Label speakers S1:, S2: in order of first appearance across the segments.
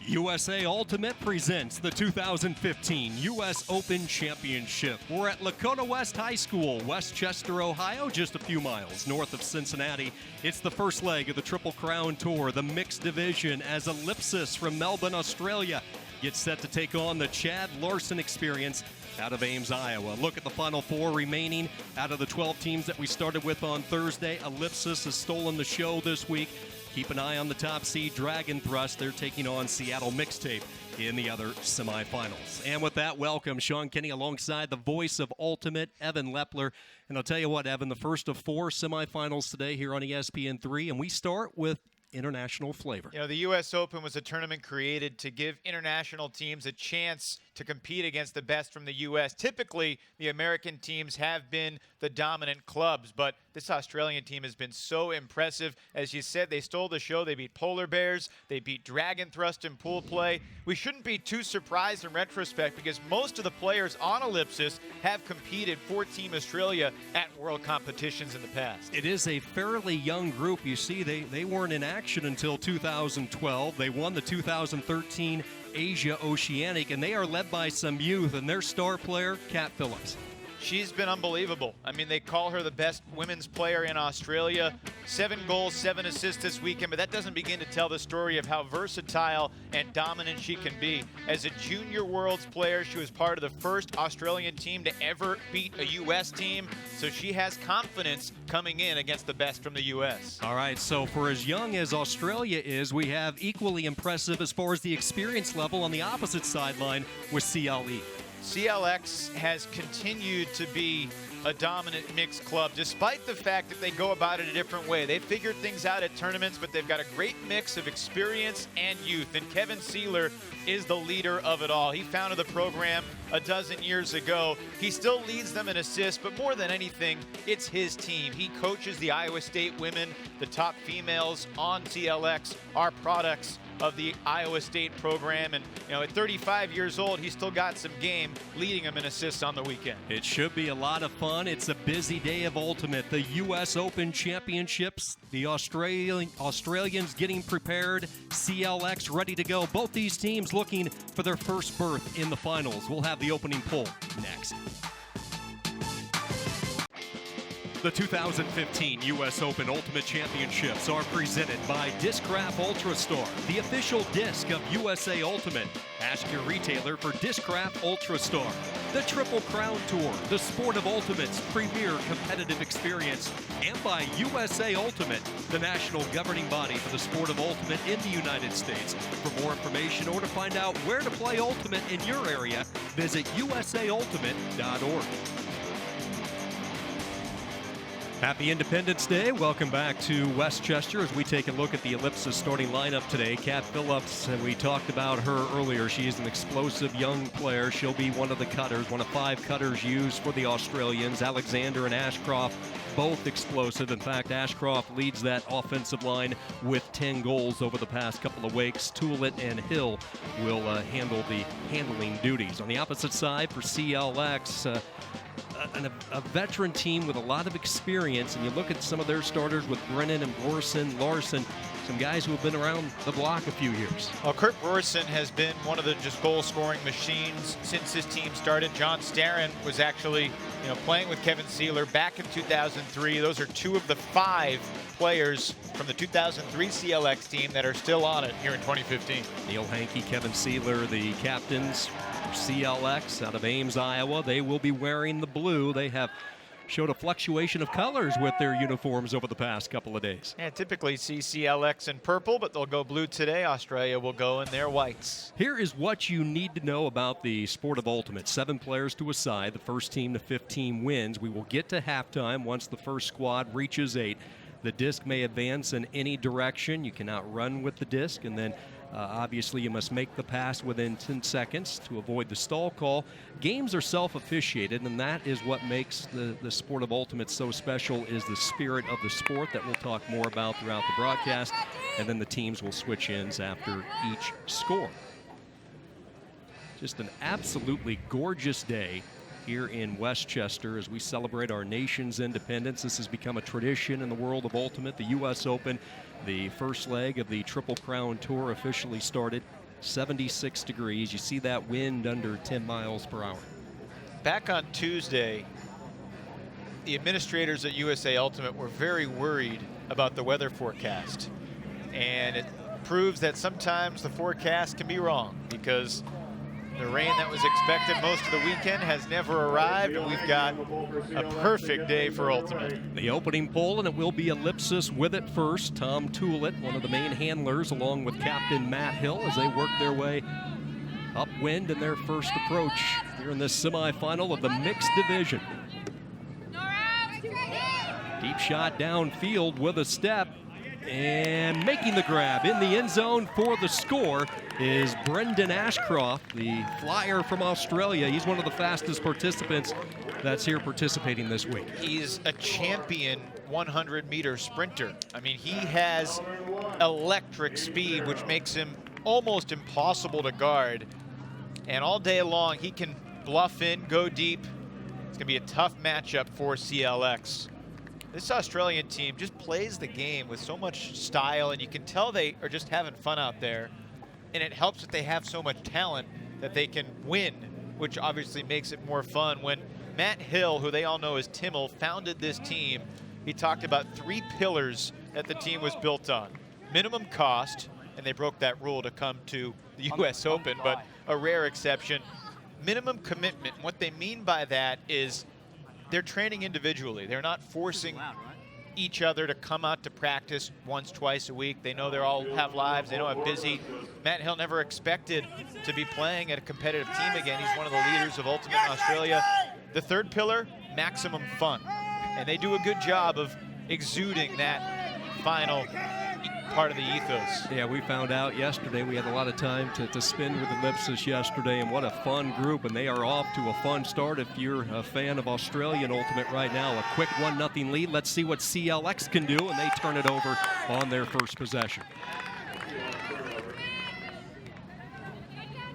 S1: USA Ultimate presents the 2015 U.S. Open Championship. We're at Lakota West High School, Westchester, Ohio, just a few miles north of Cincinnati. It's the first leg of the Triple Crown Tour, the mixed division, as Ellipsis from Melbourne, Australia, gets set to take on the Larson Experience out of Ames, Iowa. Look at the final four remaining out of the 12 teams that we started with on Thursday. Ellipsis has stolen the show this week. Keep an eye on the top seed, Dragon Thrust. They're taking on Seattle Mixtape in the other semifinals. And with that, welcome Sean Kenny alongside the voice of Ultimate, Evan Lepler. And I'll tell you what, Evan, the first of four semifinals today here on ESPN3, and we start with international flavor.
S2: You know, the U.S. Open was a tournament created to give international teams a chance to compete against the best from the U.S. Typically, the American teams have been the dominant clubs, but this Australian team has been so impressive. As you said, they stole the show. They beat Polar Bears. They beat Dragon Thrust in pool play. We shouldn't be too surprised in retrospect because most of the players on Ellipsis have competed for Team Australia at world competitions in the past.
S1: It is a fairly young group. You see, they weren't in action until 2012. They won the 2013 Asia Oceanic, and they are led by some youth, and their star player, Kat Phillips.
S2: She's been unbelievable. I mean, they call her the best women's player in Australia. 7 goals, 7 assists this weekend, but that doesn't begin to tell the story of how versatile and dominant she can be. As a junior worlds player, she was part of the first Australian team to ever beat a U.S. team, so she has confidence coming in against the best from the U.S.
S1: All right, so for as young as Australia is, we have equally impressive as far as the experience level on the opposite sideline with CLE.
S2: CLX has continued to be a dominant mixed club, despite the fact that they go about it a different way. They figured things out at tournaments, but they've got a great mix of experience and youth, and Kevin Seeler is the leader of it all. He founded the program a dozen years ago. He still leads them in assists, but more than anything, it's his team. He coaches the Iowa State women. The top females on CLX are products of the Iowa State program, and you know, at 35 years old, he's still got some game, leading them in assists on the weekend.
S1: It should be a lot of fun. It's a busy day of Ultimate. The U.S. Open Championships, the Australians getting prepared, CLX ready to go. Both these teams looking for their first berth in the finals. We'll have the opening poll next. The 2015 U.S. Open Ultimate Championships are presented by Discraft Ultrastar, the official disc of USA Ultimate. Ask your retailer for Discraft Ultrastar. The Triple Crown Tour, the sport of Ultimate's premier competitive experience. And by USA Ultimate, the national governing body for the sport of Ultimate in the United States. For more information or to find out where to play Ultimate in your area, visit usaultimate.org. Happy Independence Day. Welcome back to Westchester as we take a look at the Ellipsis starting lineup today. Kat Phillips, and we talked about her earlier. She is an explosive young player. She'll be one of the cutters, one of 5 cutters used for the Australians. Alexander and Ashcroft, both explosive. In fact, Ashcroft leads that offensive line with 10 goals over the past couple of weeks. Tullett and Hill will handle the handling duties. On the opposite side for CLX, a veteran team with a lot of experience, and you look at some of their starters with Brennan and Larson, some guys who have been around the block a few years.
S2: Well, Kurt Borson has been one of the just goal-scoring machines since his team started. John Starren was actually, playing with Kevin Seeler back in 2003. Those are 2 of the 5 players from the 2003 CLX team that are still on it here in 2015.
S1: Neil Hankey, Kevin Seeler, the captains. CLX out of Ames, Iowa. They will be wearing the blue. They have showed a fluctuation of colors with their uniforms over the past couple of days.
S2: Yeah, typically see CLX in purple, but they'll go blue today. Australia will go in their whites.
S1: Here is what you need to know about the sport of Ultimate. 7 players to a side. The first team to 15 wins. We will get to halftime once the first squad reaches 8. The disc may advance in any direction. You cannot run with the disc, and then obviously you must make the pass within 10 seconds to avoid the stall call. Games are self-officiated, and that is what makes the sport of Ultimate so special, is the spirit of the sport that we'll talk more about throughout the broadcast, and then the teams will switch ends after each score. Just an absolutely gorgeous day here in Westchester as we celebrate our nation's independence. This has become a tradition in the world of Ultimate. The U.S. Open, the first leg of the Triple Crown Tour, officially started 76 degrees. You see that wind under 10 miles per hour.
S2: Back on Tuesday, the administrators at USA Ultimate were very worried about the weather forecast. And it proves that sometimes the forecast can be wrong, because the rain that was expected most of the weekend has never arrived, and we've got a perfect day for Ultimate.
S1: The opening pole, and it will be Ellipsis with it first. Tom Tullett, one of the main handlers, along with Captain Matt Hill, as they work their way upwind in their first approach here in this semifinal of the mixed division. Deep shot downfield with a step, and making the grab in the end zone for the score is Brendan Ashcroft, the flyer from Australia. He's one of the fastest participants that's here participating this week.
S2: He's a champion 100-meter sprinter. I mean, he has electric speed, which makes him almost impossible to guard. And all day long, he can bluff in, go deep. It's going to be a tough matchup for CLX. This Australian team just plays the game with so much style, and you can tell they are just having fun out there. And it helps that they have so much talent that they can win, which obviously makes it more fun. When Matt Hill, who they all know as Timmel, founded this team, he talked about 3 pillars that the team was built on. Minimum cost, and they broke that rule to come to the US Open, but a rare exception. Minimum commitment. And what they mean by that is they're training individually. They're not forcing each other to come out to practice once, twice a week. They know they all have lives. They know how busy. Matt Hill never expected to be playing at a competitive team again. He's one of the leaders of Ultimate in Australia. The third pillar, maximum fun. And they do a good job of exuding that final part of the ethos.
S1: Yeah, we found out yesterday. We had a lot of time to spend with Ellipsis yesterday, and what a fun group, and they are off to a fun start. If you're a fan of Australian Ultimate right now, a quick 1-0 lead. Let's see what CLX can do, and they turn it over on their first possession.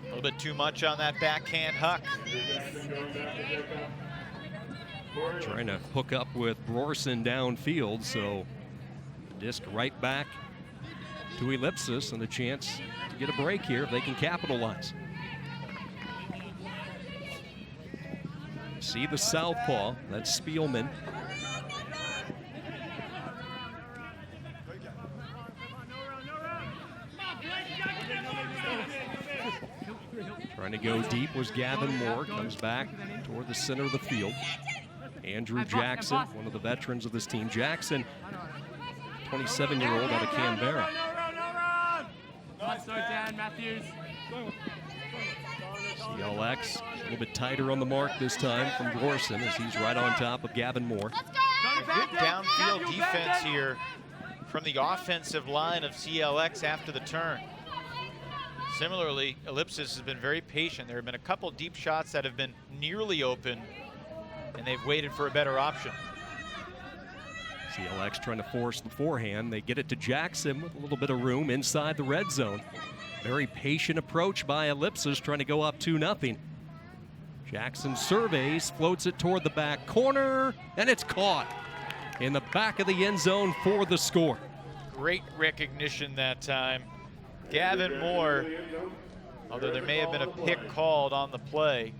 S2: A little bit too much on that backhand huck.
S1: Trying to hook up with Brorson downfield, so disc right back to Ellipsis, and a chance to get a break here if they can capitalize. See the southpaw, that's Spielman. Trying to go deep was Gavin Moore, comes back toward the center of the field. Andrew Jackson, one of the veterans of this team. Jackson, 27-year-old out of Canberra. CLX a little bit tighter on the mark this time from Gorson, as he's right on top of Gavin Moore.
S2: Good downfield defense here from the offensive line of CLX after the turn. Similarly, Ellipsis has been very patient. There have been a couple deep shots that have been nearly open, and they've waited for a better option.
S1: CLX trying to force the forehand. They get it to Jackson with a little bit of room inside the red zone. Very patient approach by Ellipsis, trying to go up 2-0. Jackson surveys, floats it toward the back corner, and it's caught in the back of the end zone for the score.
S2: Great recognition that time. Gavin Moore, although there may have been a pick called on the play,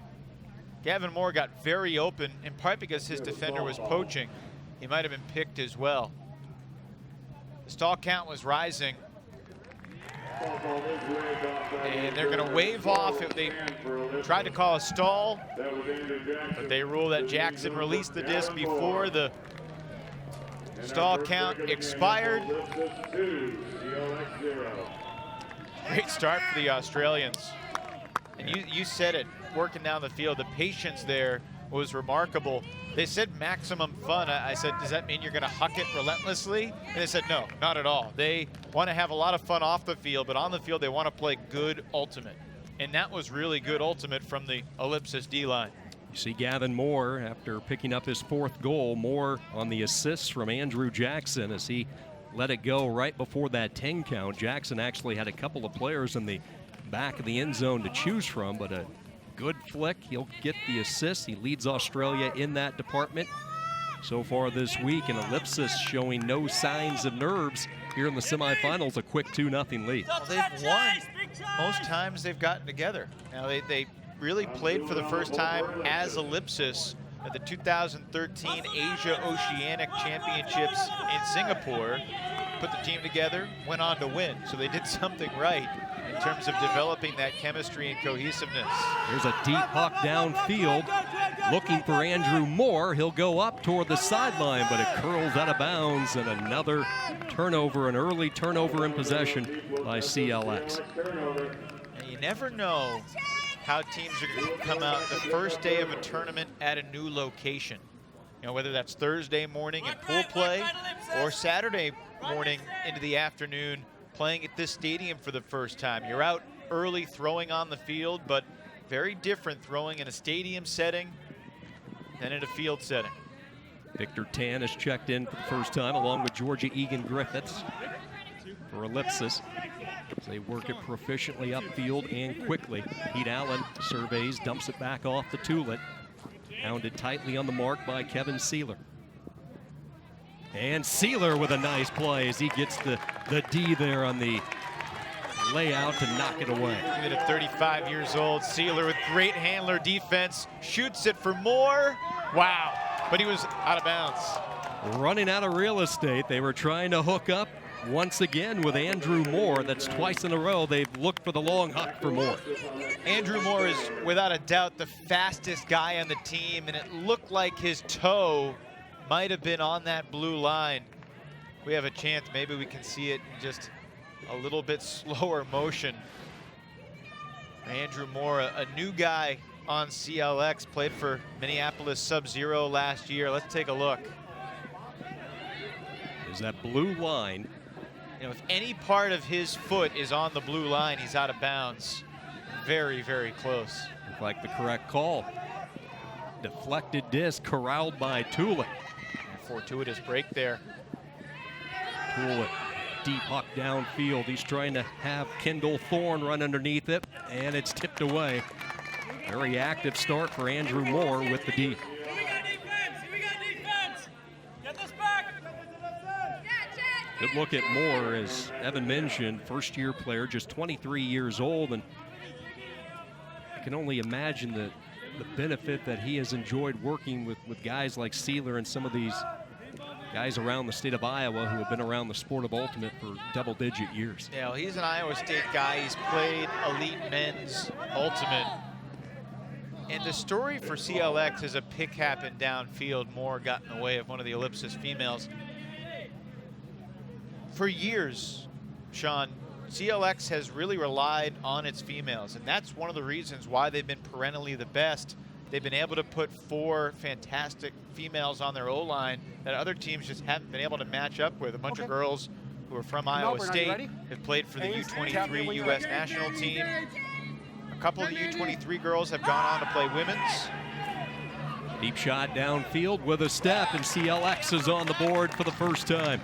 S2: Gavin Moore got very open, in part because his defender was poaching. He might have been picked as well. The stall count was rising. And they're going to wave off. They tried to call a stall, but they rule that Jackson released the disc before the stall count expired. Great start for the Australians. And you said it, working down the field, the patience there was remarkable. They said maximum fun. I said, does that mean you're going to huck it relentlessly? And they said, no, not at all. They want to have a lot of fun off the field, but on the field they want to play good ultimate. And that was really good ultimate from the Ellipsis D-line.
S1: You see Gavin Moore, after picking up his 4th goal, Moore on the assists from Andrew Jackson as he let it go right before that 10 count. Jackson actually had a couple of players in the back of the end zone to choose from, but a good flick. He'll get the assist. He leads Australia in that department so far this week, and Ellipsis showing no signs of nerves here in the semifinals. A quick 2-0 lead.
S2: Well, they've won most times they've gotten together. Now they really played for the first time as Ellipsis at the 2013 Asia Oceanic Championships in Singapore. Put the team together, went on to win. So they did something right in terms of developing that chemistry and cohesiveness.
S1: There's a deep puck downfield, looking for Andrew Moore. He'll go up toward the sideline, but it curls out of bounds, and another turnover, an early turnover in possession by CLX.
S2: And you never know how teams are going to come out the first day of a tournament at a new location. You know, whether that's Thursday morning in pool play or Saturday morning into the afternoon playing at this stadium for the first time. You're out early throwing on the field, but very different throwing in a stadium setting than in a field setting.
S1: Victor Tan has checked in for the first time along with Georgia Egan Griffiths for Ellipsis. They work it proficiently upfield and quickly. Pete Allen surveys, dumps it back off the Tulet. Hounded tightly on the mark by Kevin Sealer. And Sealer with a nice play as he gets the D there on the layout to knock it away.
S2: Even at 35 years old, Sealer with great handler defense, shoots it for Moore. Wow, but he was out of bounds.
S1: Running out of real estate. They were trying to hook up once again with Andrew Moore. That's twice in a row they've looked for the long huck for Moore.
S2: Andrew Moore is without a doubt the fastest guy on the team, and it looked like his toe might have been on that blue line. We have a chance, maybe we can see it in just a little bit slower motion. Andrew Moore, a new guy on CLX, played for Minneapolis Sub-Zero last year. Let's take a look.
S1: There's that blue line.
S2: You know, if any part of his foot is on the blue line, he's out of bounds. Very, very close.
S1: Looked like the correct call. Deflected disc corralled by Tulet.
S2: Fortuitous break there.
S1: Tulet, deep puck downfield. He's trying to have Kendall Thorne run underneath it, and it's tipped away. Very active start for Andrew Moore with the D.
S3: We got defense! We got defense! Get this back!
S1: Good look at Moore, as Evan mentioned, first-year player, just 23 years old, and I can only imagine the benefit that he has enjoyed working with guys like Sealer and some of these guys around the state of Iowa who have been around the sport of ultimate for double-digit years.
S2: Yeah, well, he's an Iowa State guy. He's played elite men's ultimate. And the story for CLX is a pick happened downfield. Moore got in the way of one of the Ellipsis females. For years, Sean, CLX has really relied on its females, and that's one of the reasons why they've been perennially the best. They've been able to put 4 fantastic females on their O-line that other teams just haven't been able to match up with. A bunch of girls who are from Iowa State have played for the U23 U.S. national team. A couple of the U23 girls have gone on to play women's.
S1: Deep shot downfield with a step, and CLX is on the board for the first time.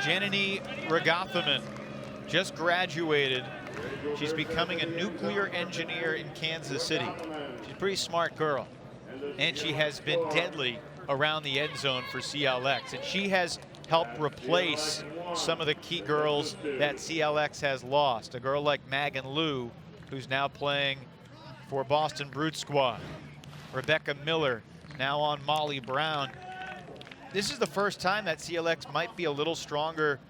S2: Janani Ragathaman just graduated. She's becoming a nuclear engineer in Kansas City. She's a pretty smart girl, and she has been deadly around the end zone for CLX, and she has helped replace some of the key girls that CLX has lost. A girl like Megan Liu, who's now playing for Boston Brute Squad. Rebecca Miller, now on Molly Brown. This is the first time that CLX might be a little stronger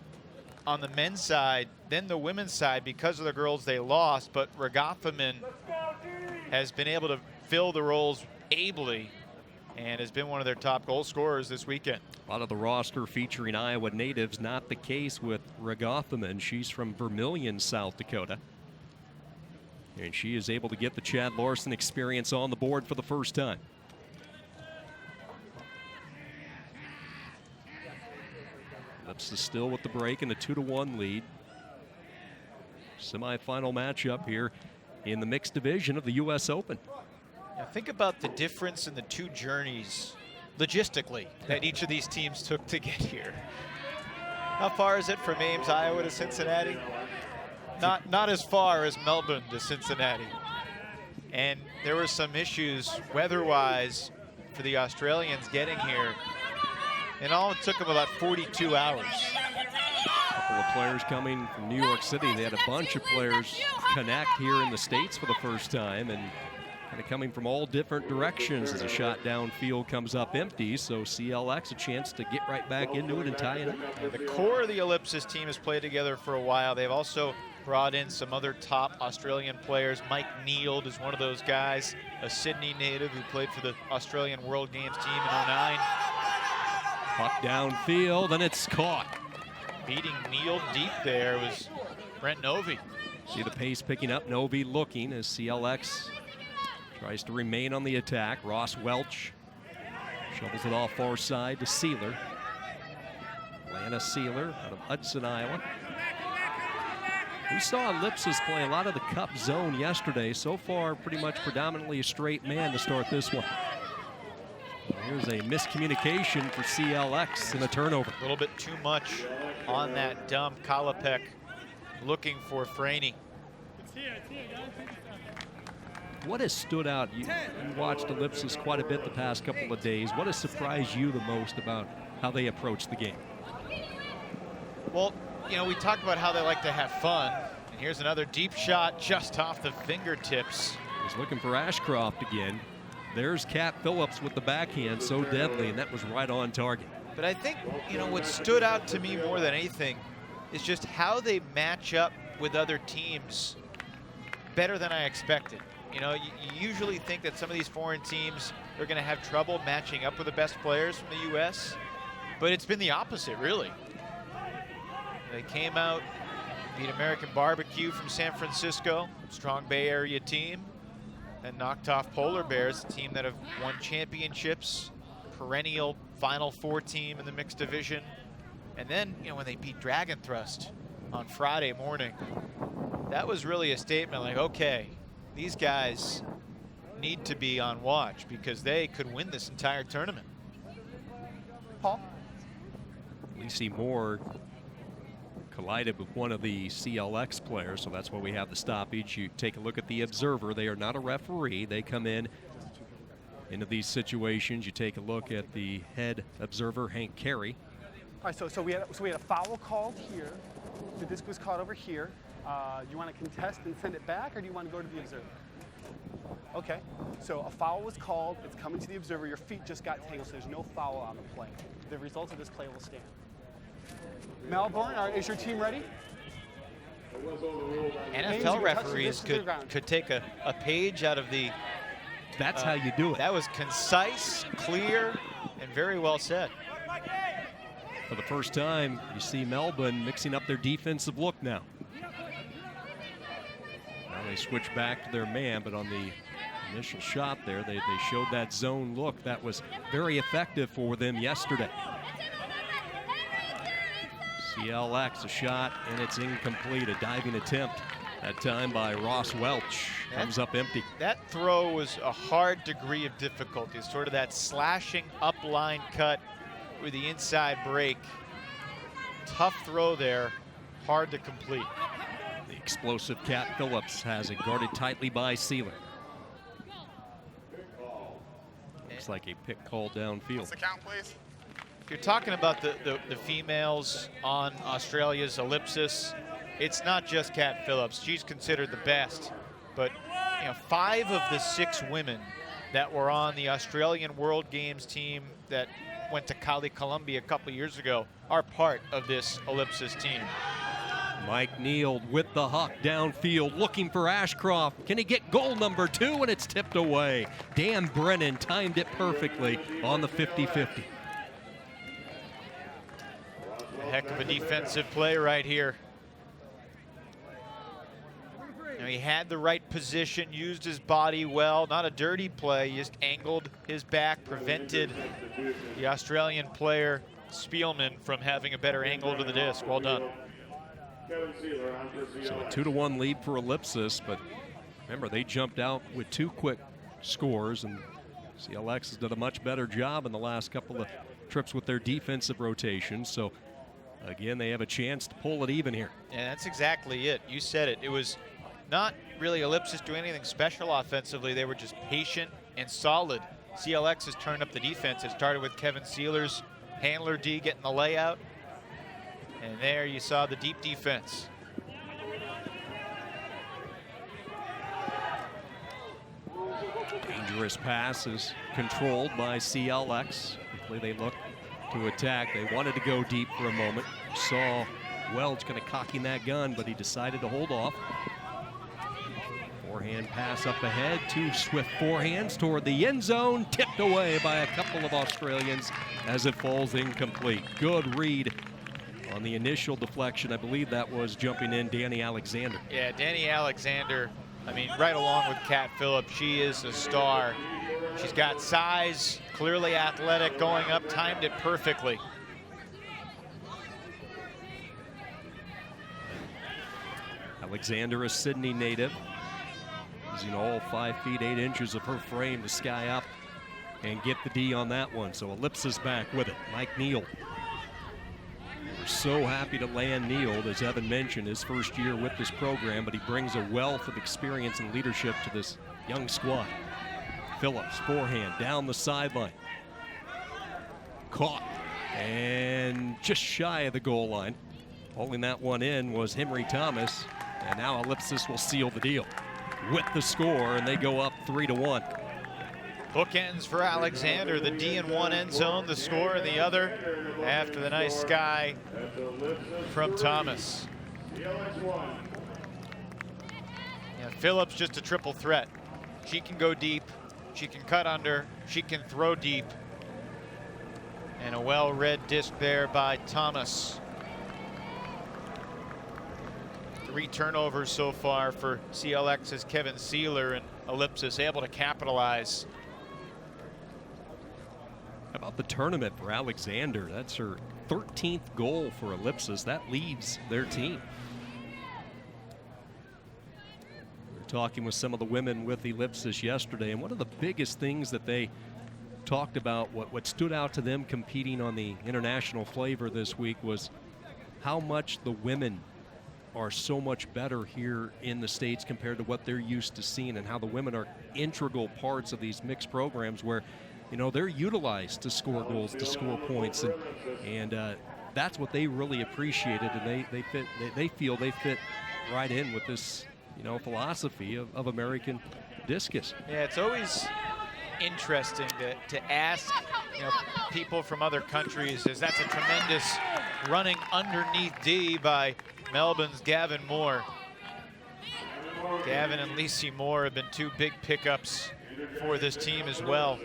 S2: on the men's side than the women's side because of the girls they lost, but Ragathaman has been able to fill the roles ably and has been one of their top goal scorers this weekend.
S1: A lot of the roster featuring Iowa natives, not the case with Ragathaman. She's from Vermillion, South Dakota. And she is able to get the Chad Larson Experience on the board for the first time. Ellipsis still with the break and a 2-1 lead. Semifinal matchup here in the mixed division of the U.S. Open.
S2: Now think about the difference in the 2 journeys logistically that each of these teams took to get here. How far is it from Ames, Iowa to Cincinnati? Not as far as Melbourne to Cincinnati. And there were some issues weather-wise for the Australians getting here. In all, it took them about 42 hours.
S1: couple of players coming from New York City. They had a bunch of players connect here in the States for the first time, and kind of coming from all different directions as a shot downfield comes up empty. So CLX a chance to get right back into it and tie it up.
S2: And the core of the Ellipsis team has played together for a while. They've also brought in some other top Australian players. Mike Neild is one of those guys, a Sydney native who played for the Australian World Games team in '09.
S1: Puck downfield, and it's caught.
S2: Beating Neild deep there was Brent Novy.
S1: See the pace picking up. Novy looking as CLX tries to remain on the attack. Ross Welch shovels it off far side to Sealer. Lana Sealer out of Hudson, Iowa. We saw Ellipsis play a lot of the cup zone yesterday. So far, pretty much predominantly a straight man to start this one. Here's a miscommunication for CLX and a turnover.
S2: A little bit too much on that dump. Kalapek looking for Franey.
S3: It's here, guys.
S1: What has stood out? You watched Ellipsis quite a bit the past couple of days. What has surprised you the most about how they approach the game?
S2: Well, you know, we talked about how they like to have fun. And here's another deep shot just off the fingertips.
S1: He's looking for Ashcroft again. There's Cat Phillips with the backhand, so deadly, and that was right on target.
S2: But I think, you know, what stood out to me more than anything is just how they match up with other teams better than I expected. You know, you usually think that some of these foreign teams are going to have trouble matching up with the best players from the U.S., but it's been the opposite, really. They came out, beat American Barbecue from San Francisco, strong Bay Area team, and knocked off Polar Bears, a team that have won championships, perennial Final Four team in the mixed division. And then, you know, when they beat Dragon Thrust on Friday morning, that was really a statement like, okay, these guys need to be on watch because they could win this entire tournament.
S4: Paul?
S1: Lacey Moore collided with one of the CLX players, so that's why we have the stoppage. You take a look at the observer. They are not a referee. They come in into these situations. You take a look at the head observer, Hank Carey.
S4: All right, so we had a foul called here. The disc was caught over here. You want to contest and send it back, or do you want to go to the observer? Okay, so a foul was called. It's coming to the observer. Your feet just got tangled, so there's no foul on the play. The result of this play will stand. Melbourne, is your team ready?
S2: NFL referees could take a page out of the...
S1: That's how you do it.
S2: That was concise, clear, and very well said.
S1: For the first time, you see Melbourne mixing up their defensive look now. Now they switch back to their man, but on the initial shot there, they showed that zone look. That was very effective for them yesterday. CLX, a shot, and it's incomplete. A diving attempt, that time by Ross Welch. Comes up empty.
S2: That throw was a hard degree of difficulty. Sort of that slashing up line cut with the inside break. Tough throw there, hard to complete.
S1: The explosive Cat Phillips has it guarded tightly by Sealer. Looks like a pick call downfield.
S5: What's the count, please?
S2: If you're talking about the females on Australia's Ellipsis, it's not just Cat Phillips. She's considered the best. But you know, 5 of the 6 women that were on the Australian World Games team that went to Cali, Colombia a couple years ago are part of this Ellipsis team.
S1: Mike Neild with the huck downfield, looking for Ashcroft. Can he get goal number 2? And it's tipped away. Dan Brennan timed it perfectly on the 50-50.
S2: A heck of a defensive play right here. Now he had the right position, used his body well. Not a dirty play, he just angled his back, prevented the Australian player, Spielman, from having a better angle to the disc. Well done.
S1: So a 2-1 lead for Ellipsis, but remember, they jumped out with 2 quick scores, and CLX has done a much better job in the last couple of trips with their defensive rotation. So again, they have a chance to pull it even here.
S2: Yeah, that's exactly it. You said it. It was not really Ellipsis doing anything special offensively. They were just patient and solid. CLX has turned up the defense. It started with Kevin Sealer's handler D getting the layout. And there you saw the deep defense.
S1: Dangerous pass is controlled by CLX. Hopefully they look to attack. They wanted to go deep for a moment. Saw Welch kind of cocking that gun, but he decided to hold off. Forehand pass up ahead, 2 swift forehands toward the end zone, tipped away by a couple of Australians as it falls incomplete. Good read on the initial deflection. I believe that was jumping in Danny Alexander.
S2: Yeah, Danny Alexander, I mean, right along with Kat Phillips, she is a star. She's got size, clearly athletic, going up, timed it perfectly.
S1: Alexander, a Sydney native, using all 5 feet 8 inches of her frame to sky up and get the D on that one. So Ellipsis back with it. Mike Neal. We're so happy to land Neal, as Evan mentioned, his first year with this program, but he brings a wealth of experience and leadership to this young squad. Phillips, forehand down the sideline. Caught and just shy of the goal line. Holding that one in was Henry Thomas, and now Ellipsis will seal the deal with the score, and they go up 3-1.
S2: Bookends for Alexander, the D in one end zone, the score in the other, after the nice sky from Thomas. Yeah, Phillips just a triple threat. She can go deep, she can cut under, she can throw deep. And a well-read disc there by Thomas. 3 turnovers so far for CLX's Kevin Seeler, and Ellipsis able to capitalize.
S1: How about the tournament for Alexander? That's her 13th goal for Ellipsis. That leads their team. We were talking with some of the women with Ellipsis yesterday, and one of the biggest things that they talked about, what stood out to them competing on the international flavor this week, was how much the women are so much better here in the States compared to what they're used to seeing, and how the women are integral parts of these mixed programs where, you know, they're utilized to score goals, to score points, and that's what they really appreciated, and they feel they fit right in with this, you know, philosophy of American discus.
S2: Yeah, it's always interesting to ask, you know, people from other countries, as that's a tremendous running underneath D by Melbourne's Gavin Moore. Gavin and Lacey Moore have been 2 big pickups for this team as well.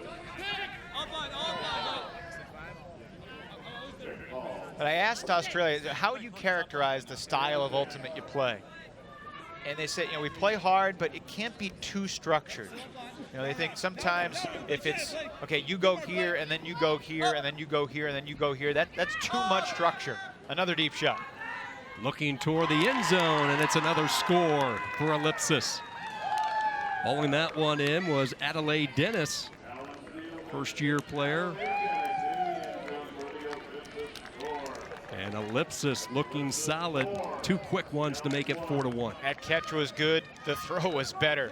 S2: But I asked Australia, how would you characterize the style of ultimate you play? And they said, you know, we play hard, but it can't be too structured. You know, they think sometimes if it's, okay, you go here, and then you go here, and then you go here, and then you go here, that's too much structure. Another deep shot.
S1: Looking toward the end zone, and it's another score for Ellipsis. Hauling that one in was Adelaide Dennis, first-year player. And Ellipsis looking solid. 2 quick ones to make it 4-1.
S2: That catch was good. The throw was better.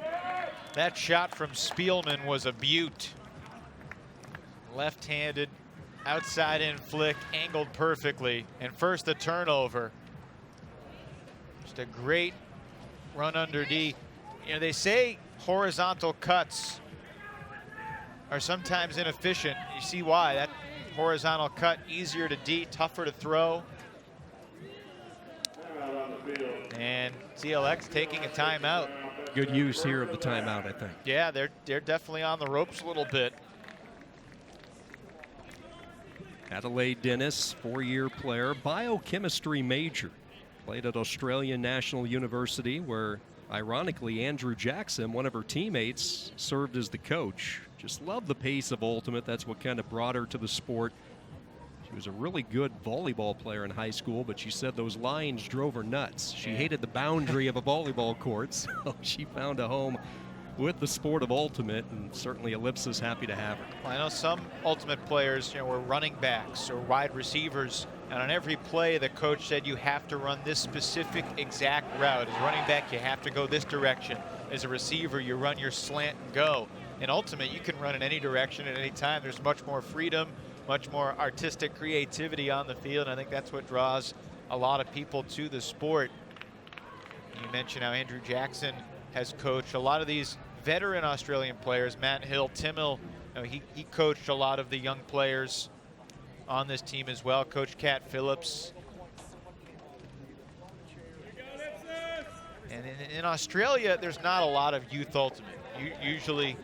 S2: That shot from Spielman was a beaut. Left-handed, outside-in flick, angled perfectly. And first the turnover. Just a great run under D. You know, they say horizontal cuts are sometimes inefficient. You see why. That horizontal cut, easier to D, tougher to throw. And CLX taking a timeout.
S1: Good use here of the timeout, I think.
S2: Yeah, they're definitely on the ropes a little bit.
S1: Adelaide Dennis, 4-year player, biochemistry major. Played at Australian National University, where, ironically, Andrew Jackson, one of her teammates, served as the coach. Just loved the pace of ultimate. That's what kind of brought her to the sport. She was a really good volleyball player in high school, but she said those lines drove her nuts. She hated the boundary of a volleyball court, so she found a home with the sport of ultimate, and certainly Ellipsis happy to have her.
S2: Well, I know some ultimate players, you know, were running backs or wide receivers, and on every play the coach said you have to run this specific exact route. As a running back, you have to go this direction. As a receiver, you run your slant and go. In ultimate, you can run in any direction at any time. There's much more freedom, much more artistic creativity on the field, and I think that's what draws a lot of people to the sport. You mentioned how Andrew Jackson has coached a lot of these veteran Australian players. Matt Hill, Tim Hill, he coached a lot of the young players on this team as well. Coach Cat Phillips. And in Australia, there's not a lot of youth ultimate. Usually,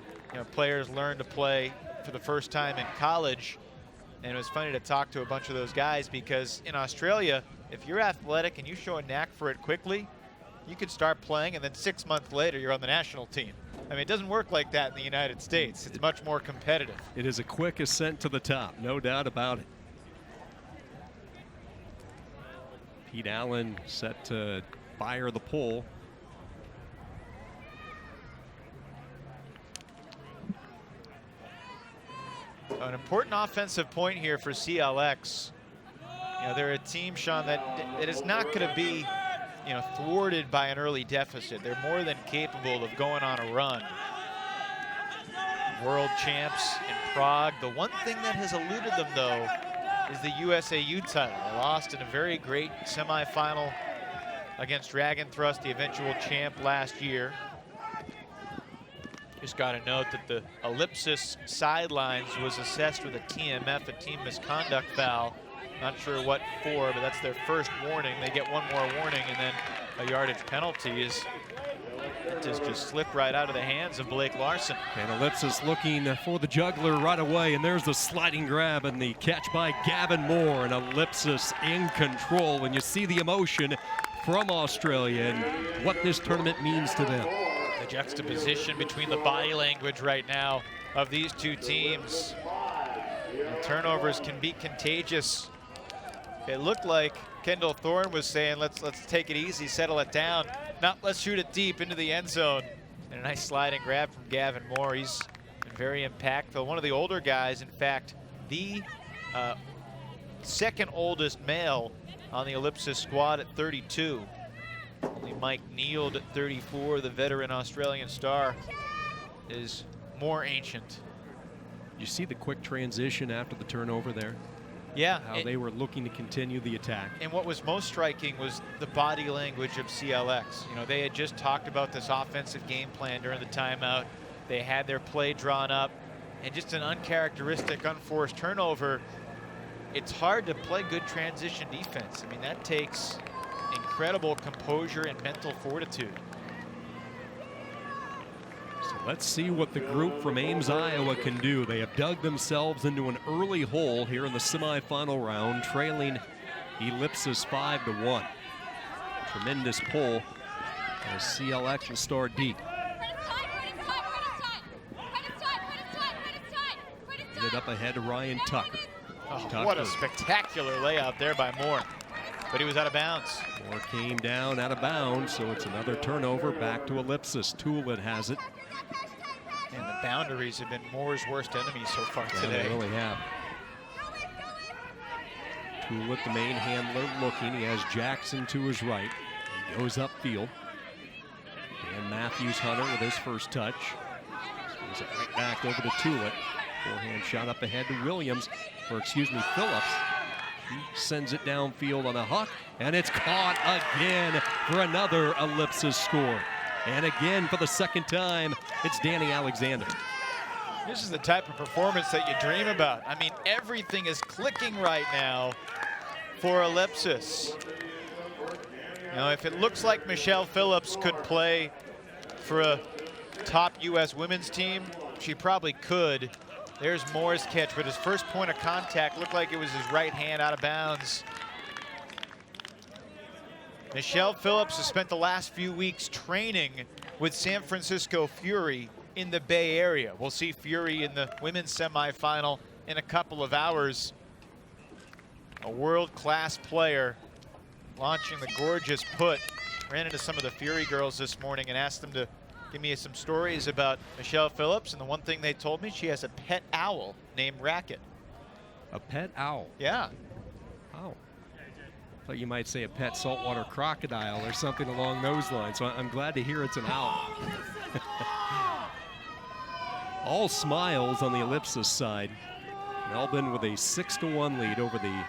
S2: players learn to play for the first time in college. And it was funny to talk to a bunch of those guys, because in Australia, if you're athletic and you show a knack for it quickly, you could start playing, and then 6 months later, you're on the national team. I mean, it doesn't work like that in the United States. It's much more competitive.
S1: It is a quick ascent to the top, no doubt about it. Pete Allen set to fire the pole.
S2: An important offensive point here for CLX. They're a team, Sean, that is not going to be, thwarted by an early deficit. They're more than capable of going on a run. World champs in Prague. The one thing that has eluded them, though, is the USAU title. They lost in a very great semifinal against Dragon Thrust, the eventual champ last year. Just got to note that the Ellipsis sidelines was assessed with a TMF, a team misconduct foul. Not sure what for, but that's their first warning. They get one more warning, and then a yardage penalty is just slipped right out of the hands of Blake Larson.
S1: And Ellipsis looking for the juggler right away, and there's the sliding grab and the catch by Gavin Moore, and Ellipsis in control. And you see the emotion from Australia and what this tournament means to them.
S2: The juxtaposition between the body language right now of these two teams. And turnovers can be contagious. It looked like Kendall Thorne was saying, let's take it easy, settle it down. Not let's shoot it deep into the end zone. And a nice sliding grab from Gavin Moore. He's been very impactful. One of the older guys, in fact, the second oldest male on the Ellipsis squad at 32. Only Mike Neild at 34, the veteran Australian star, is more ancient.
S1: You see the quick transition after the turnover there?
S2: Yeah.
S1: How they were looking to continue the attack.
S2: And what was most striking was the body language of CLX. They had just talked about this offensive game plan during the timeout. They had their play drawn up, and just an uncharacteristic, unforced turnover. It's hard to play good transition defense. I mean, that takes incredible composure and mental fortitude.
S1: So let's see what the group from Ames, Iowa can do. They have dug themselves into an early hole here in the semifinal round, trailing Ellipsis 5-1. Tremendous pull as CLX will start deep. Get it up ahead to Ryan Tucker.
S2: Oh, what a spectacular layout there by Moore. But he was out of bounds.
S1: Moore came down out of bounds, so it's another turnover back to Ellipsis. Tulit has it.
S2: And the boundaries have been Moore's worst enemy so far today.
S1: They really have. Tulit, the main handler, looking. He has Jackson to his right. He goes upfield. And Matthews Hunter with his first touch. Brings it right back over to Tulit. Forehand shot up ahead to Williams, Phillips. He sends it downfield on a huck, and it's caught again for another Ellipsis score. And again, for the second time, it's Danny Alexander.
S2: This is the type of performance that you dream about. I mean, everything is clicking right now for Ellipsis. If it looks like Michelle Phillips could play for a top U.S. women's team, she probably could. There's Moore's catch, but his first point of contact looked like it was his right hand out of bounds. Michelle Phillips has spent the last few weeks training with San Francisco Fury in the Bay Area. We'll see Fury in the women's semifinal in a couple of hours. A world-class player launching the gorgeous put. Ran into some of the Fury girls this morning and asked them to give me some stories about Michelle Phillips, and the one thing they told me, she has a pet owl named Racket.
S1: A pet owl?
S2: Yeah.
S1: Oh. I thought you might say a pet saltwater crocodile or something along those lines, so I'm glad to hear it's an owl. All smiles on the Ellipsis side. Melbourne with a 6-1 lead over the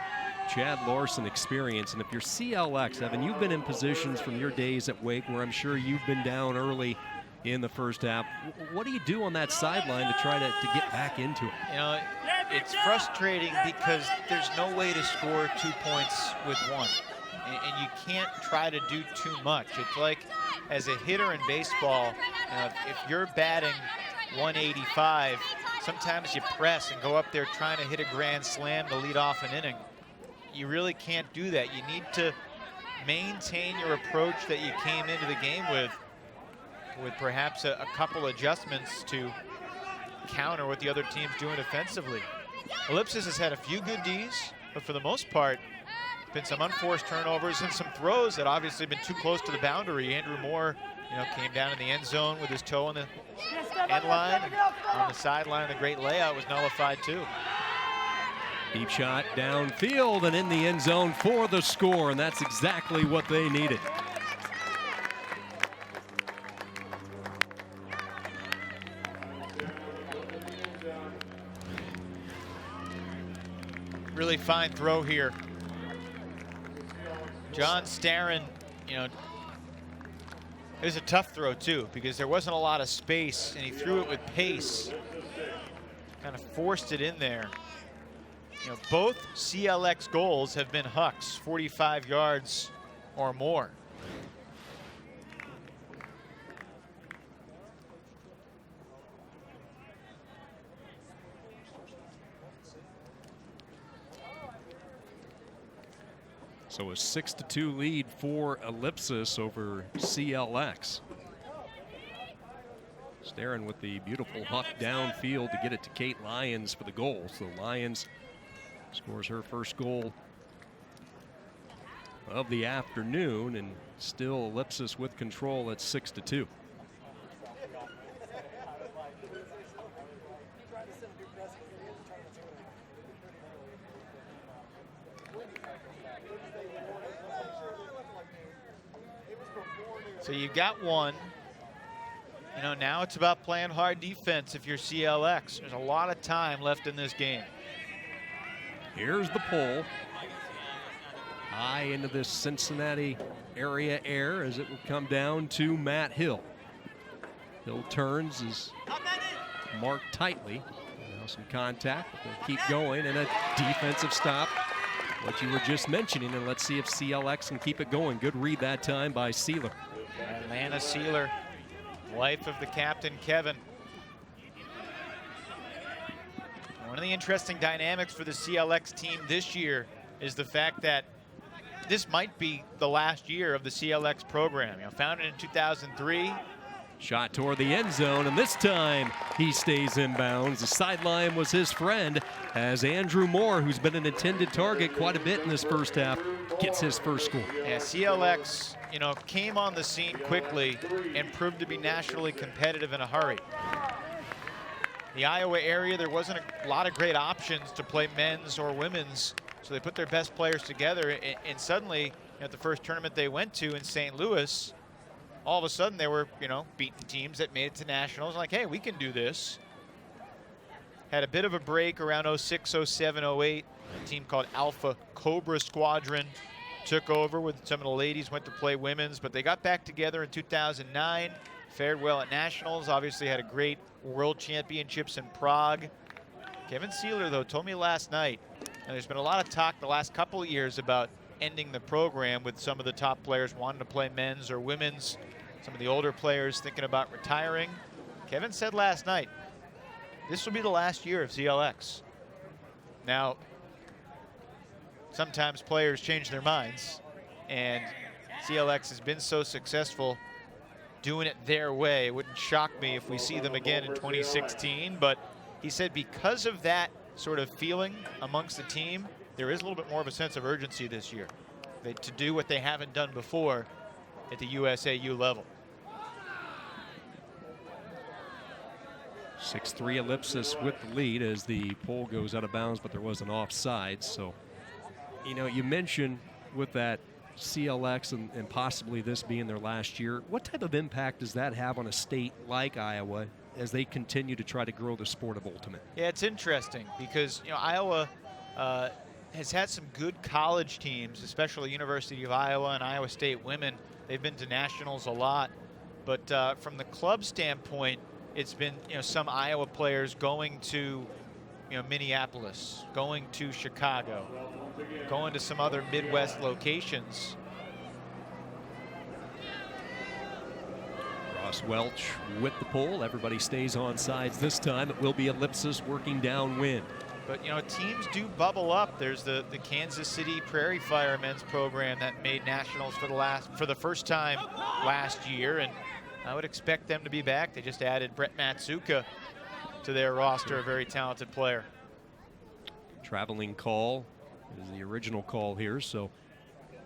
S1: Chad Larson Experience. And if you're CLX, Evan, you've been in positions from your days at Wake where I'm sure you've been down early in the first half. What do you do on that sideline to try to get back into it?
S2: You know, it's frustrating because there's no way to score 2 points with one. And you can't try to do too much. It's like as a hitter in baseball, if you're batting 185, sometimes you press and go up there trying to hit a grand slam to lead off an inning. You really can't do that. You need to maintain your approach that you came into the game with perhaps a couple adjustments to counter what the other team's doing offensively. Ellipsis has had a few good Ds, but for the most part, been some unforced turnovers and some throws that obviously have been too close to the boundary. Andrew Moore, came down in the end zone with his toe on the end line. On the sideline, the great layout was nullified too.
S1: Deep shot downfield and in the end zone for the score, and that's exactly what they needed.
S2: Really fine throw here. John Starren, it was a tough throw too because there wasn't a lot of space and he threw it with pace. Kind of forced it in there. Both CLX goals have been Hucks, 45 yards or more.
S1: So a 6-2 lead for Ellipsis over CLX. Starren with the beautiful huck downfield to get it to Kate Lyons for the goal. So Lyons scores her first goal of the afternoon, and still Ellipsis with control at 6-2.
S2: So you got one. Now it's about playing hard defense if you're CLX. There's a lot of time left in this game.
S1: Here's the pull. High into this Cincinnati area air as it will come down to Matt Hill. Hill turns, is marked tightly. Now some contact. They'll keep going and a defensive stop. What you were just mentioning, and let's see if CLX can keep it going. Good read that time by Sealer.
S2: Atlanta Sealer, wife of the captain, Kevin. One of the interesting dynamics for the CLX team this year is the fact that this might be the last year of the CLX program. Founded in 2003.
S1: Shot toward the end zone, and this time he stays in bounds. The sideline was his friend as Andrew Moore, who's been an intended target quite a bit in this first half, gets his first score.
S2: Yeah, CLX, came on the scene quickly and proved to be nationally competitive in a hurry. The Iowa area, there wasn't a lot of great options to play men's or women's, so they put their best players together, and suddenly, at the first tournament they went to in St. Louis, all of a sudden they were, beating teams that made it to nationals. Like, hey, we can do this. Had a bit of a break around 06, 07, 08. A team called Alpha Cobra Squadron took over with some of the ladies, went to play women's, but they got back together in 2009, fared well at nationals, obviously had a great world championships in Prague. Kevin Sealer, though, told me last night, and there's been a lot of talk the last couple of years about ending the program with some of the top players wanting to play men's or women's, some of the older players thinking about retiring. Kevin said last night, this will be the last year of CLX. Now, sometimes players change their minds, and CLX has been so successful doing it their way. It wouldn't shock me if we see them again in 2016, but he said because of that sort of feeling amongst the team, there is a little bit more of a sense of urgency this year to do what they haven't done before at the USAU level.
S1: 6-3 Ellipsis with the lead as the pole goes out of bounds, but there was an offside. So, you mentioned with that CLX and possibly this being their last year, what type of impact does that have on a state like Iowa as they continue to try to grow the sport of ultimate?
S2: Yeah, it's interesting because, Iowa has had some good college teams, especially University of Iowa and Iowa State women. They've been to nationals a lot. But from the club standpoint, it's been some Iowa players going to Minneapolis, going to Chicago, going to some other Midwest locations.
S1: Ross Welch with the pole. Everybody stays on sides this time. It will be Ellipsis working downwind.
S2: But teams do bubble up. There's the Kansas City Prairie Fire men's program that made nationals for the first time last year, and I would expect them to be back. They just added Brett Matsuka to their roster, a very talented player.
S1: Traveling call is the original call here, so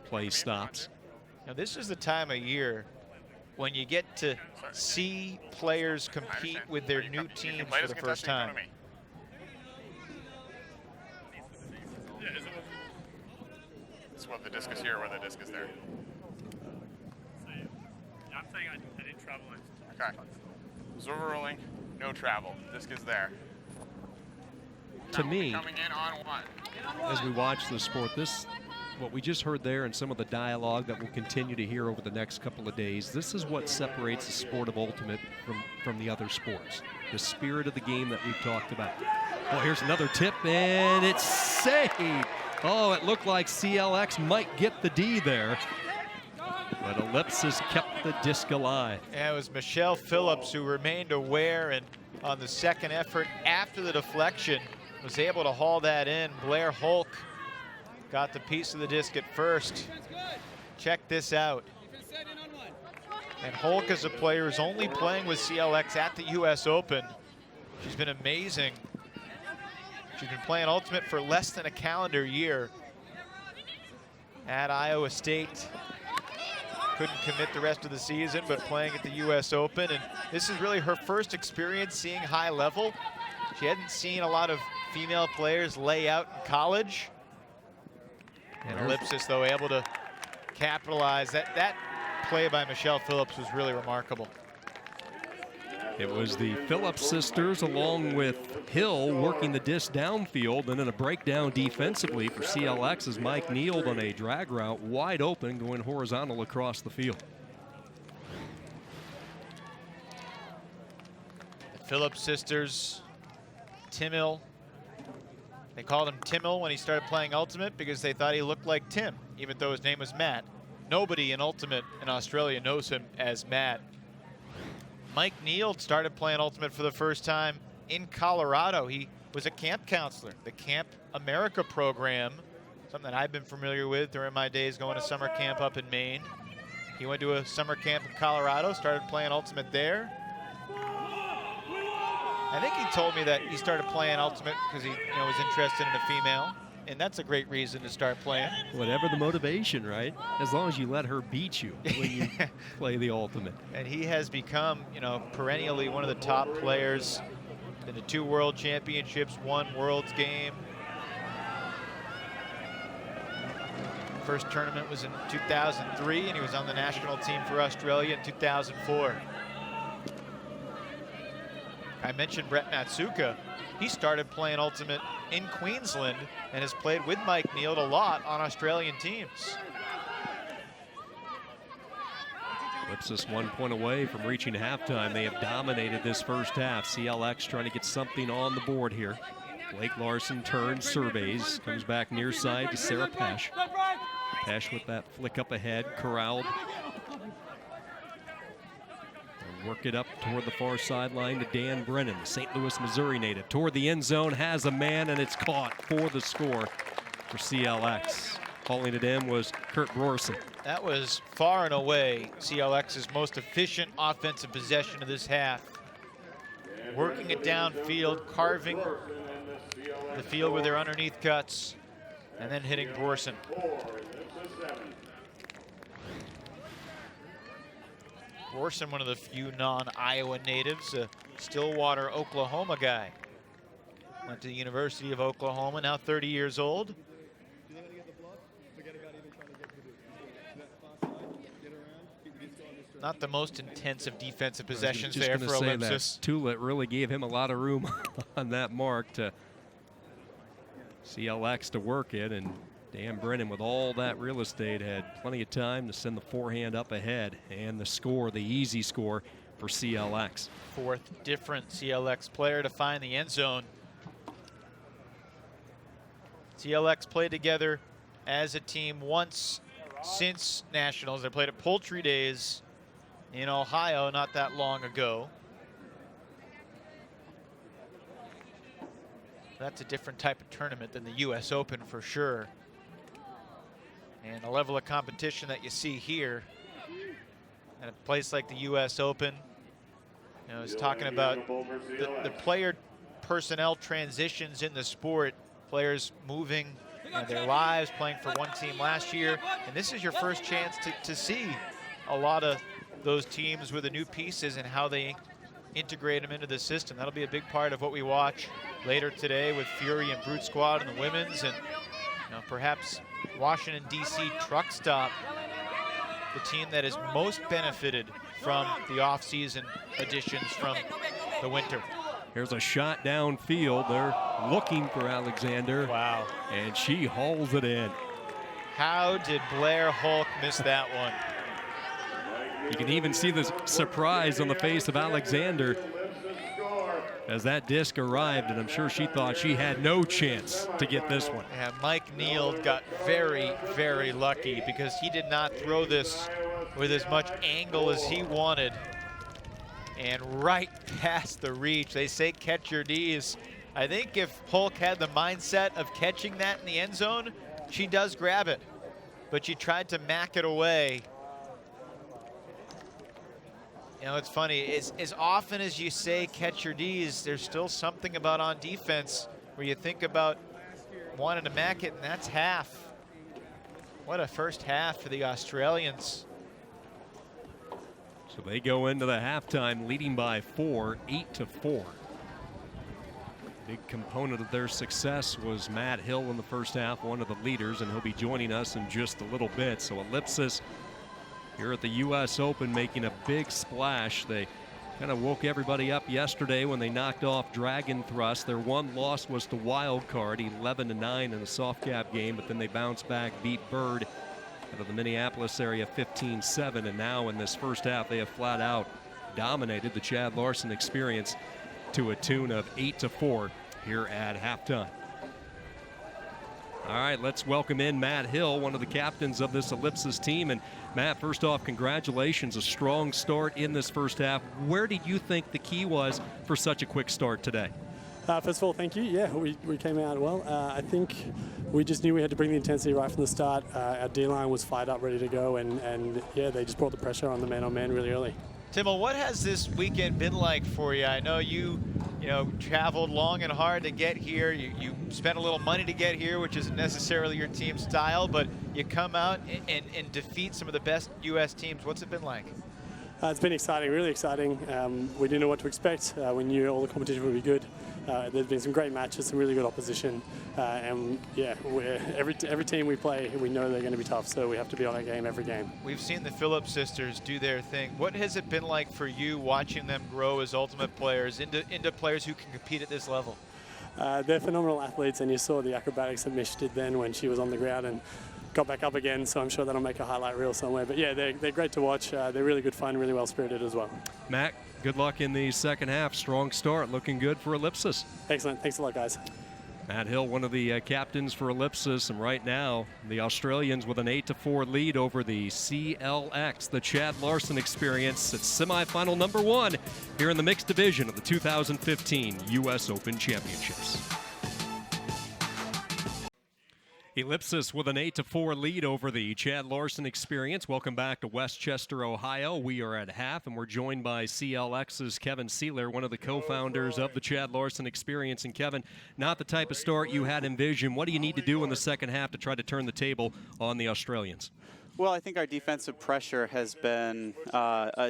S1: play stops.
S2: Now this is the time of year when you get to see players compete with their new teams for the first time.
S5: It's whether the disc is here or whether the disc is there.
S3: I'm saying I didn't travel.
S5: Okay. So overruling, no travel. Disc is there.
S1: To me,
S5: Coming in on 1.
S1: as we watch the sport, what we just heard there and some of the dialogue that we'll continue to hear over the next couple of days, this is what separates the sport of ultimate from the other sports. The spirit of the game that we've talked about. Oh, here's another tip, and it's saved. Oh, it looked like CLX might get the D there, but Ellipsis kept the disc alive.
S2: Yeah, it was Michelle Phillips who remained aware, and on the second effort after the deflection was able to haul that in. Blair Hulk got the piece of the disc at first. Check this out. And Hulk is a player who's only playing with CLX at the US Open. She's been amazing. She's been playing ultimate for less than a calendar year at Iowa State. Couldn't commit the rest of the season, but playing at the US Open. And this is really her first experience seeing high level. She hadn't seen a lot of female players lay out in college. And Ellipsis, though, able to capitalize. That play by Michelle Phillips was really remarkable.
S1: It was the Phillips sisters along with Hill working the disc downfield, and then a breakdown defensively for CLX as Mike Nealed on a drag route wide open going horizontal across the field.
S2: The Phillips sisters, Timil. They called him Timil when he started playing Ultimate because they thought he looked like Tim, even though his name was Matt. Nobody in Ultimate in Australia knows him as Matt. Mike Nealed started playing Ultimate for the first time in Colorado. He was a camp counselor, the Camp America program, something that I've been familiar with during my days going to summer camp up in Maine. He went to a summer camp in Colorado, started playing Ultimate there. I think he told me that he started playing Ultimate because he was interested in a female, and that's a great reason to start playing.
S1: Whatever the motivation, right? As long as you let her beat you when you play the Ultimate.
S2: And he has become, perennially one of the top players. Been to 2 World Championships, 1 World's Game. First tournament was in 2003, and he was on the national team for Australia in 2004. I mentioned Brett Matsuka. He started playing Ultimate in Queensland and has played with Mike Nealed a lot on Australian teams.
S1: Ellipsis 1 point away from reaching halftime. They have dominated this first half. CLX trying to get something on the board here. Blake Larson turns, surveys, comes back near side to Sarah Pesh. Pesh with that flick up ahead, corralled. Work it up toward the far sideline to Dan Brennan, the St. Louis, Missouri native. Toward the end zone, has a man, and it's caught for the score for CLX. Hauling it in was Kurt Brorson.
S2: That was far and away CLX's most efficient offensive possession of this half. Working it downfield, carving the field with their underneath cuts, and then hitting Brorson. Brorson, one of the few non-Iowa natives, a Stillwater, Oklahoma guy. Went to the University of Oklahoma, now 30 years old. Not the most intensive defensive possessions there for Ellipsis.
S1: Tulet really gave him a lot of room on that mark to CLX to work it, and Dan Brennan, with all that real estate, had plenty of time to send the forehand up ahead, and the score, the easy score for CLX.
S2: Fourth different CLX player to find the end zone. CLX played together as a team once since Nationals. They played at Poultry Days in Ohio not that long ago. That's a different type of tournament than the US Open for sure. And the level of competition that you see here at a place like the US Open, you know, it's talking about the player personnel transitions in the sport, players moving their lives, playing for one team last year, and this is your first chance to see a lot of those teams with the new pieces and how they integrate them into the system. That'll be a big part of what we watch later today with Fury and Brute Squad and the women's, and perhaps Washington, D.C. Truck Stop, the team that has most benefited from the off-season additions from the winter.
S1: Here's a shot downfield. They're looking for Alexander.
S2: Wow.
S1: And she hauls it in.
S2: How did Blair Hulk miss that one?
S1: You can even see the surprise on the face of Alexander as that disc arrived, and I'm sure she thought she had no chance to get this one.
S2: Yeah, Mike Neal got very, very lucky because he did not throw this with as much angle as he wanted. And right past the reach. They say catch your D's. I think if Hulk had the mindset of catching that in the end zone, she does grab it. But she tried to mack it away. You know, it's funny, as often as you say catch your D's, there's still something about on defense where you think about wanting to mack it, and that's half. What a first half for the Australians.
S1: So they go into the halftime leading by 4, 8-4. Big component of their success was Matt Hill in the first half, one of the leaders, and he'll be joining us in just a little bit. So Ellipsis here at the US Open making a big splash. They kind of woke everybody up yesterday when they knocked off Dragon Thrust. Their one loss was to Wild Card, 11-9 in the soft cap game, but then they bounced back, beat Bird out of the Minneapolis area 15-7, and now in this first half they have flat out dominated the Chad Larson Experience to a tune of 8-4 here at halftime. All right, let's welcome in Matt Hill, one of the captains of this Ellipsis team. And Matt, first off, congratulations, a strong start in this first half. Where did you think the key was for such a quick start today?
S6: First of all, thank you. Yeah, we came out well. I think we just knew we had to bring the intensity right from the start. Our D-line was fired up, ready to go, and yeah, they just brought the pressure on the man-on-man really early.
S2: Timo, what has this weekend been like for you? I know you traveled long and hard to get here. You spent a little money to get here, which isn't necessarily your team style, but you come out and defeat some of the best U.S. teams. What's it been like?
S6: It's been exciting, really exciting. We didn't know what to expect. We knew all the competition would be good. There's been some great matches, some really good opposition, and yeah, every team we play, we know they're going to be tough, so we have to be on our game every game. We've
S2: seen the Phillips sisters do their thing. What has it been like for you watching them grow as ultimate players into players who can compete at this level?
S6: They're phenomenal athletes, and you saw the acrobatics that Mish did then when she was on the ground and got back up again, so I'm sure that'll make a highlight reel somewhere. But yeah, they're great to watch. They're really good fun, really well-spirited as well.
S1: Matt, good luck in the second half. Strong start, looking good for Ellipsis.
S6: Excellent. Thanks a lot, guys.
S1: Matt Hill, one of the captains for Ellipsis, and right now the Australians with an 8-4 lead over the CLX, the Chad Larson Experience. It's semifinal number 1 here in the mixed division of the 2015 U.S. Open Championships. Ellipsis with an 8-4 lead over the Chad Larson Experience. Welcome back to Westchester, Ohio. We are at half, and we're joined by CLX's Kevin Sealer, one of the co-founders of the Chad Larson Experience. And Kevin, not the type of start you had envisioned. What do you need to do in the second half to try to turn the table on the Australians?
S7: Well, I think our defensive pressure has been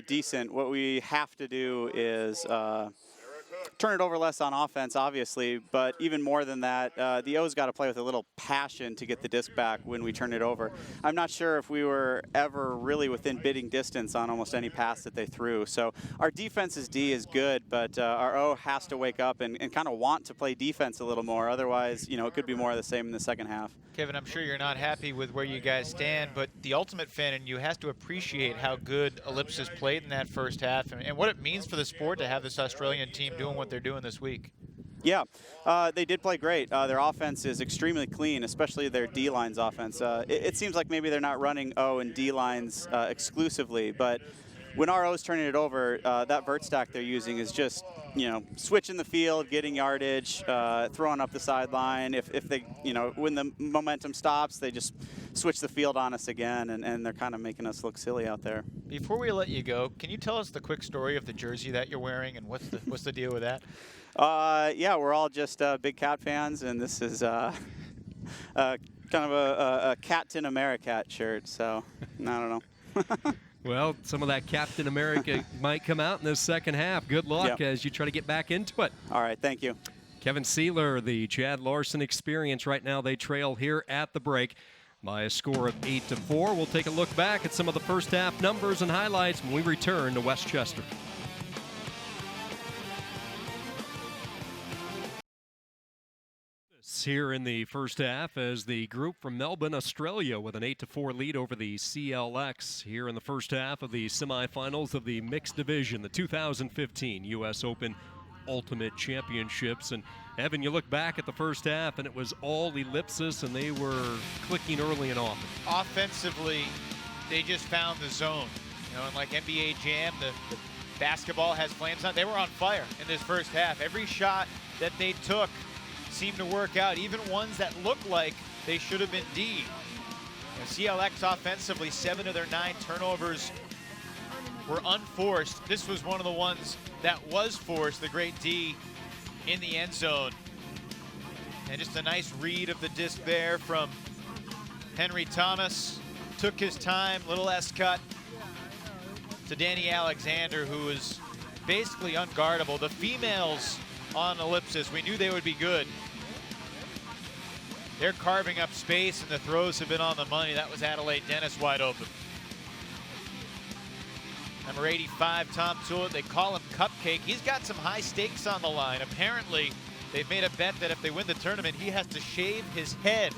S7: decent. What we have to do is turn it over less on offense, obviously, but even more than that, the O's got to play with a little passion to get the disc back when we turn it over. I'm not sure if we were ever really within bidding distance on almost any pass that they threw. So our defense's D is good, but our O has to wake up and kind of want to play defense a little more. Otherwise, you know, it could be more of the same in the second half.
S2: Kevin, I'm sure you're not happy with where you guys stand, but the ultimate fan in you has to appreciate how good Ellipsis played in that first half and what it means for the sport to have this Australian team doing what they're doing this week.
S7: Yeah, they did play great. Their offense is extremely clean, especially their D-line's offense. It seems like maybe they're not running O and D-lines exclusively, but when our O's turning it over, that vert stack they're using is just, you know, switching the field, getting yardage, throwing up the sideline. If they, you know, when the momentum stops, they just switch the field on us again, and they're kind of making us look silly out there.
S2: Before we let you go, can you tell us the quick story of the jersey that you're wearing and what's the deal with that?
S7: Yeah, we're all just big Cat fans, and this is kind of a Captain America shirt, so I don't know.
S1: Well, some of that Captain America might come out in this second half. Good luck as you try to get back into it.
S7: All right, thank you.
S1: Kevin Sealer, the Chad Larson Experience. Right now they trail here at the break by a score of 8-4. We'll take a look back at some of the first half numbers and highlights when we return to Westchester. Here in the first half as the group from Melbourne, Australia, with an 8-4 lead over the CLX here in the first half of the semifinals of the mixed division, the 2015 U.S. Open Ultimate Championships. And Evan, you look back at the first half and it was all Ellipsis, and they were clicking early and often.
S2: Offensively, they just found the zone. You know, and like NBA Jam, the basketball has flames on. They were on fire in this first half. Every shot that they took seemed to work out, even ones that looked like they should have been D'd. CLX offensively, 7 of their 9 turnovers were unforced. This was one of the ones that was forced, the great D in the end zone. And just a nice read of the disc there from Henry Thomas. Took his time, little S-cut to Danny Alexander, who was basically unguardable. The females on Ellipsis, we knew they would be good. They're carving up space, and the throws have been on the money. That was Adelaide Dennis wide open. Number 85, Tom Tullett, they call him Cupcake. He's got some high stakes on the line. Apparently, they've made a bet that if they win the tournament, he has to shave his head.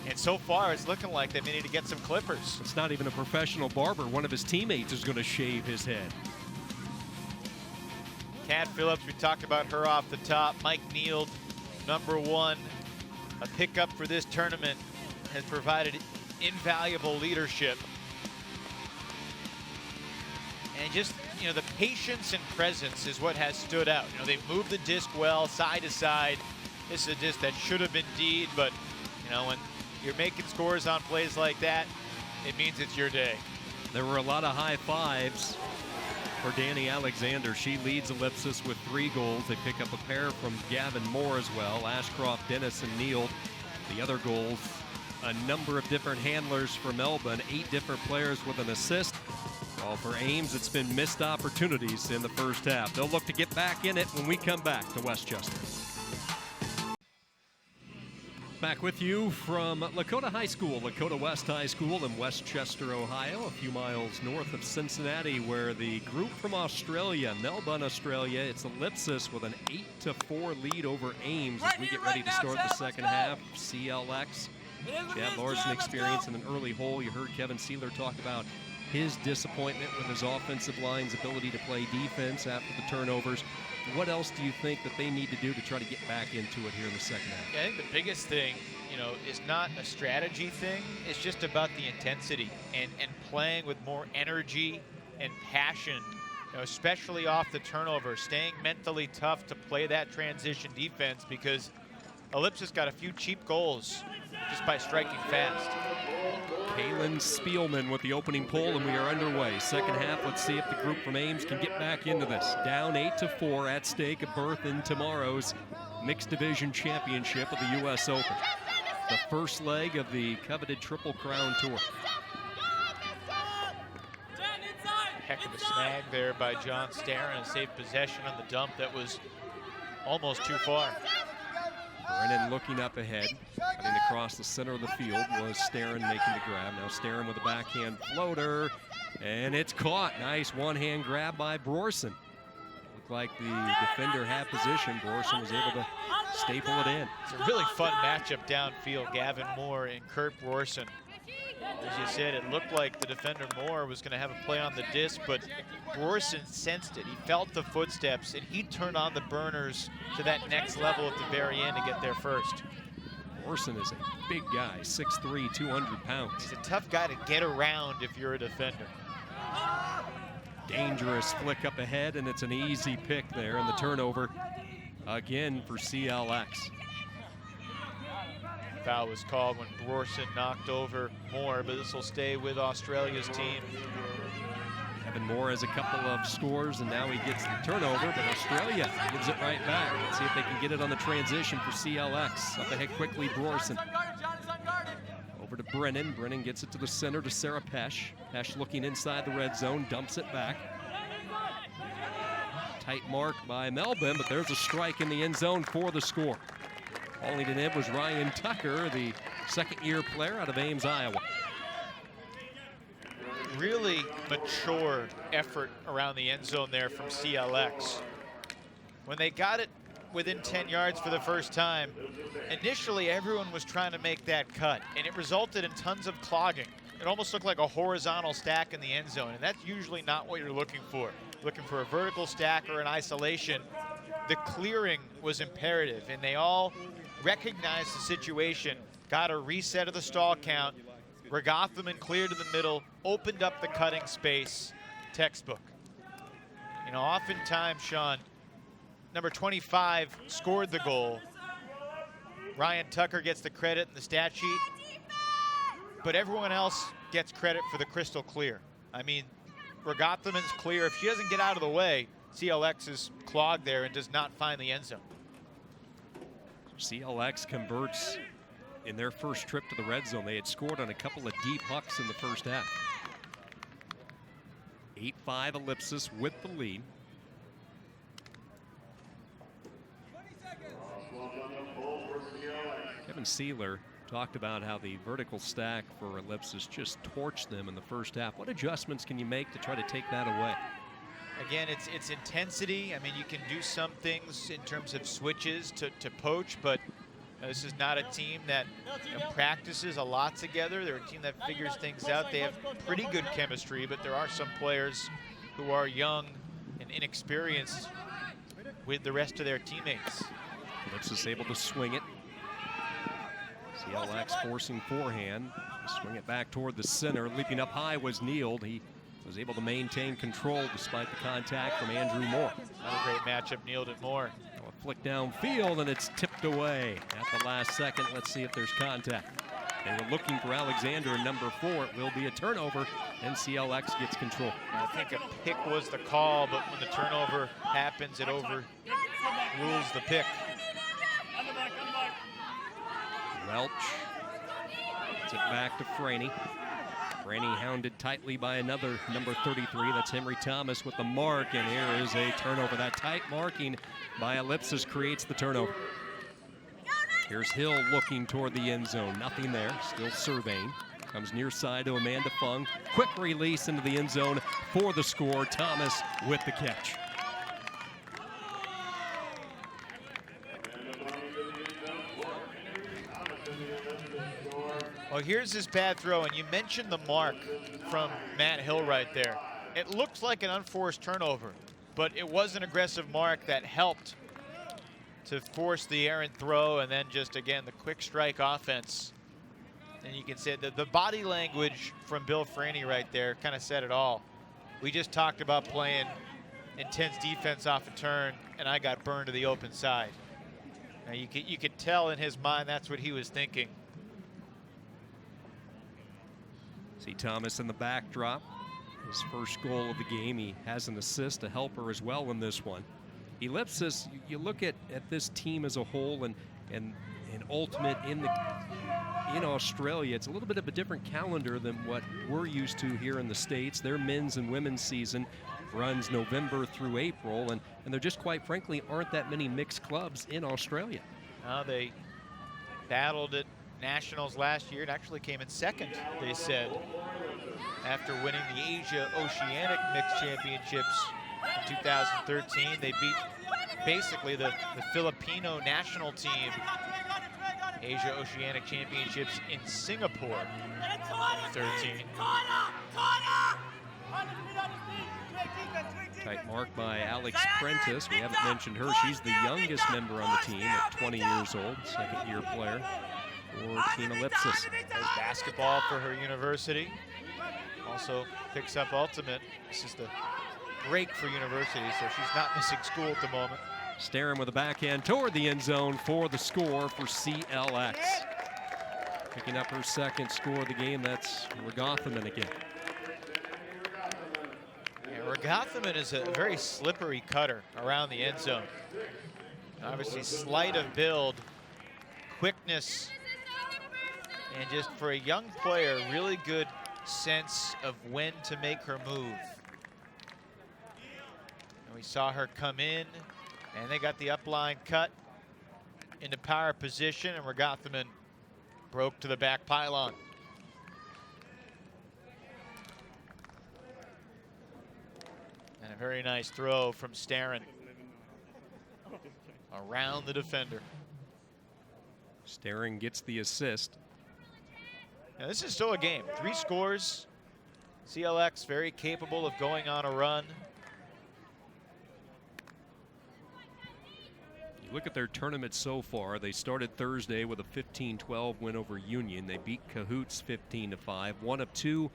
S2: And so far, it's looking like they may need to get some clippers.
S1: It's not even a professional barber. One of his teammates is going to shave his head.
S2: Kat Phillips, we talked about her off the top. Mike Neild, number 1, a pickup for this tournament, has provided invaluable leadership. And just, you know, the patience and presence is what has stood out. You know, they've moved the disc well, side to side. This is a disc that should have been D'd, but, you know, when you're making scores on plays like that, it means it's your day.
S1: There were a lot of high fives for Danny Alexander. She leads Ellipsis with 3 goals. They pick up a pair from Gavin Moore as well. Ashcroft, Dennis, and Neal. The other goals, a number of different handlers for Melbourne, 8 different players with an assist. Well, for Ames, it's been missed opportunities in the first half. They'll look to get back in it when we come back to Westchester. Back with you from Lakota High School, Lakota West High School in Westchester, Ohio, a few miles north of Cincinnati, where the group from Australia, Melbourne, Australia, it's Ellipsis with an 8-4 lead over Ames as we get ready to start the second half. CLX, Chad Larson Experience in an early hole. You heard Kevin Sealer talk about his disappointment with his offensive line's ability to play defense after the turnovers. What else do you think that they need to do to try to get back into it here in the second half?
S2: Yeah, I think the biggest thing, you know, is not a strategy thing. It's just about the intensity and playing with more energy and passion, you know, especially off the turnover, staying mentally tough to play that transition defense, because Ellipsis got a few cheap goals just by striking fast.
S1: Kaylin Spielman with the opening pull, and we are underway. Second half, let's see if the group from Ames can get back into this. Down 8-4, at stake a berth in tomorrow's Mixed Division Championship of the U.S. Open. The first leg of the coveted Triple Crown Tour.
S2: Heck The snag there by John Starren, a safe possession on the dump that was almost too far.
S1: Brennan looking up ahead, cutting across the center of the field was Starren making the grab. Now Starren with a backhand floater, and it's caught. Nice one-hand grab by Brorson. Looked like the defender had position. Brorson was able to staple it in.
S2: It's a really fun matchup downfield. Gavin Moore and Kurt Brorson. As you said, it looked like the defender Moore was going to have a play on the disc, but Brorson sensed it. He felt the footsteps, and he turned on the burners to that next level at the very end to get there first.
S1: Brorson is a big guy, 6'3", 200 pounds.
S2: He's a tough guy to get around if you're a defender.
S1: Dangerous flick up ahead, and it's an easy pick there, and the turnover again for CLX.
S2: Foul was called when Brorson knocked over Moore, but this will stay with Australia's team.
S1: Evan Moore has a couple of scores, and now he gets the turnover, but Australia gives it right back. Let's see if they can get it on the transition for CLX. Up ahead quickly, Brorson. Over to Brennan. Brennan gets it to the center to Sarah Pesh. Pesh looking inside the red zone, dumps it back. Tight mark by Melbourne, but there's a strike in the end zone for the score. Hauling it in was Ryan Tucker, the second-year player out of Ames, Iowa.
S2: Really mature effort around the end zone there from CLX. When they got it within 10 yards for the first time, initially everyone was trying to make that cut, and it resulted in tons of clogging. It almost looked like a horizontal stack in the end zone, and that's usually not what you're looking for. Looking for a vertical stack or an isolation. The clearing was imperative, and they all recognized the situation, got a reset of the stall count. Regotham cleared to the middle, opened up the cutting space. Textbook. You know, oftentimes, Sean, number 25 scored the goal. Ryan Tucker gets the credit in the stat sheet, but everyone else gets credit for the crystal clear. I mean, Regathaman's clear. If she doesn't get out of the way, CLX is clogged there and does not find the end zone.
S1: CLX converts in their first trip to the red zone. They had scored on a couple of deep hucks in the first half. 8-5 Ellipsis with the lead. Kevin Sealer talked about how the vertical stack for Ellipsis just torched them in the first half. What adjustments can you make to try to take that away?
S2: Again, it's intensity. I mean, you can do some things in terms of switches to poach, but this is not a team that practices a lot together. They're a team that figures things out. They have pretty good chemistry, but there are some players who are young and inexperienced with the rest of their teammates.
S1: Ellipsis able to swing it. CLX forcing forehand. Swing it back toward the center. Leaping up high was Neild. He was able to maintain control despite the contact from Andrew Moore.
S2: Another great matchup, Neild and Moore.
S1: Now a flick downfield, and it's tipped away at the last second. Let's see if there's contact. They were looking for Alexander in number 4. It will be a turnover, and CLX gets control.
S2: I think a pick was the call, but when the turnover happens, it overrules the pick.
S1: Welch gets it back to Franey. Franey hounded tightly by another number 33. That's Henry Thomas with the mark, and here is a turnover. That tight marking by Ellipsis creates the turnover. Here's Hill looking toward the end zone. Nothing there, still surveying. Comes near side to Amanda Fung. Quick release into the end zone for the score. Thomas with the catch.
S2: Well, here's his bad throw, and you mentioned the mark from Matt Hill right there. It looks like an unforced turnover, but it was an aggressive mark that helped to force the errant throw, and then just, again, the quick strike offense. And you can say that the body language from Bill Franey right there kind of said it all. We just talked about playing intense defense off a turn, and I got burned to the open side. Now you could tell in his mind that's what he was thinking.
S1: See Thomas in the backdrop. His first goal of the game. He has an assist, a helper as well in this one. Ellipsis, you look at this team as a whole and ultimate in in Australia, it's a little bit of a different calendar than what we're used to here in the States. Their men's and women's season runs November through April, and there just quite frankly aren't that many mixed clubs in Australia.
S2: They battled at Nationals last year and actually came in second, they said, after winning the Asia Oceanic Mixed Championships in 2013. They beat basically the Filipino national team, Asia Oceanic Championships in Singapore in 13.
S1: Tight mark by Alex Prentice. We haven't mentioned her. She's the youngest member on the team at 20 years old, second-year player for Team Ellipsis.
S2: Plays basketball for her university. Also picks up ultimate. This is the break for university, so she's not missing school at the moment.
S1: Staring with a backhand toward the end zone for the score for CLX. Picking up her second score of the game, that's Regathaman again.
S2: Regathaman is a very slippery cutter around the end zone. Obviously slight of build, quickness, and just for a young player, really good sense of when to make her move. And we saw her come in, and they got the upline cut into power position, and Regathaman broke to the back pylon. And a very nice throw from Starren around the defender.
S1: Starren gets the assist.
S2: Now this is still a game. 3 scores. CLX very capable of going on a run.
S1: You look at their tournament so far. They started Thursday with a 15-12 win over Union. They beat Cahoots 15-5. One of 2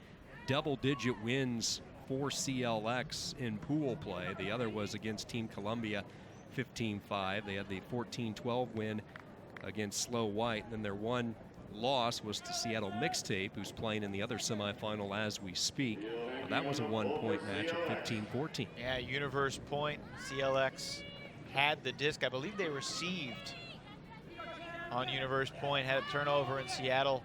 S1: double-digit wins for CLX in pool play. The other was against Team Columbia, 15-5. They had the 14-12 win against Slow White. And then their one loss was to Seattle Mixtape, who's playing in the other semifinal as we speak. Well, that was a 1-point match at 15-14.
S2: Yeah, Universe Point. CLX had the disc. I believe they received on Universe Point, had a turnover in Seattle,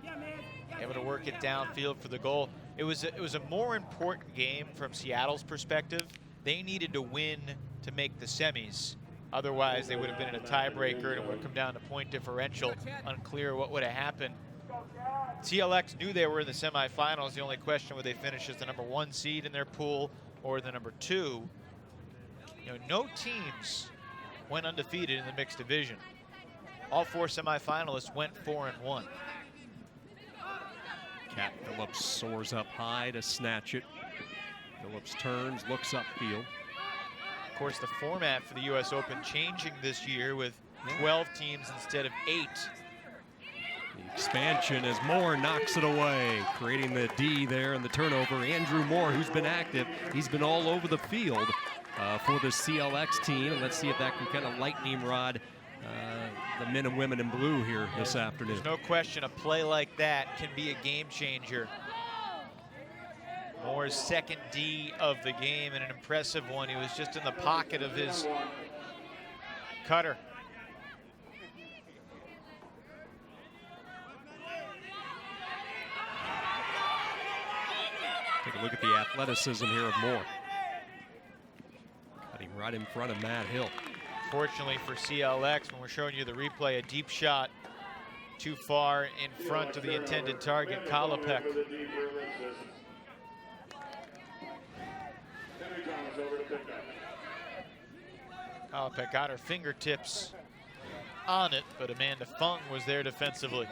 S2: able to work it downfield for the goal. It was a more important game from Seattle's perspective. They needed to win to make the semis. Otherwise, they would have been in a tiebreaker and it would have come down to point differential. Unclear what would have happened. CLX knew they were in the semifinals. The only question, would they finish as the #1 seed in their pool or the #2? You know, no teams went undefeated in the mixed division. All 4 semifinalists went 4-1.
S1: Cat Phillips soars up high to snatch it. Phillips turns, looks upfield.
S2: Of course, the format for the U.S. Open changing this year with 12 teams instead of 8.
S1: The expansion as Moore knocks it away, creating the D there and the turnover. Andrew Moore, who's been active, he's been all over the field for the CLX team. And let's see if that can kind of lightning rod the men and women in blue here this afternoon.
S2: There's no question a play like that can be a game changer. Moore's second D of the game, and an impressive one. He was just in the pocket of his cutter.
S1: Take a look at the athleticism here of Moore. Cutting right in front of Matt Hill.
S2: Fortunately for CLX, when we're showing you the replay, a deep shot too far in front of the intended target, Kalapek. Kalapek got her fingertips on it, but Amanda Fung was there defensively.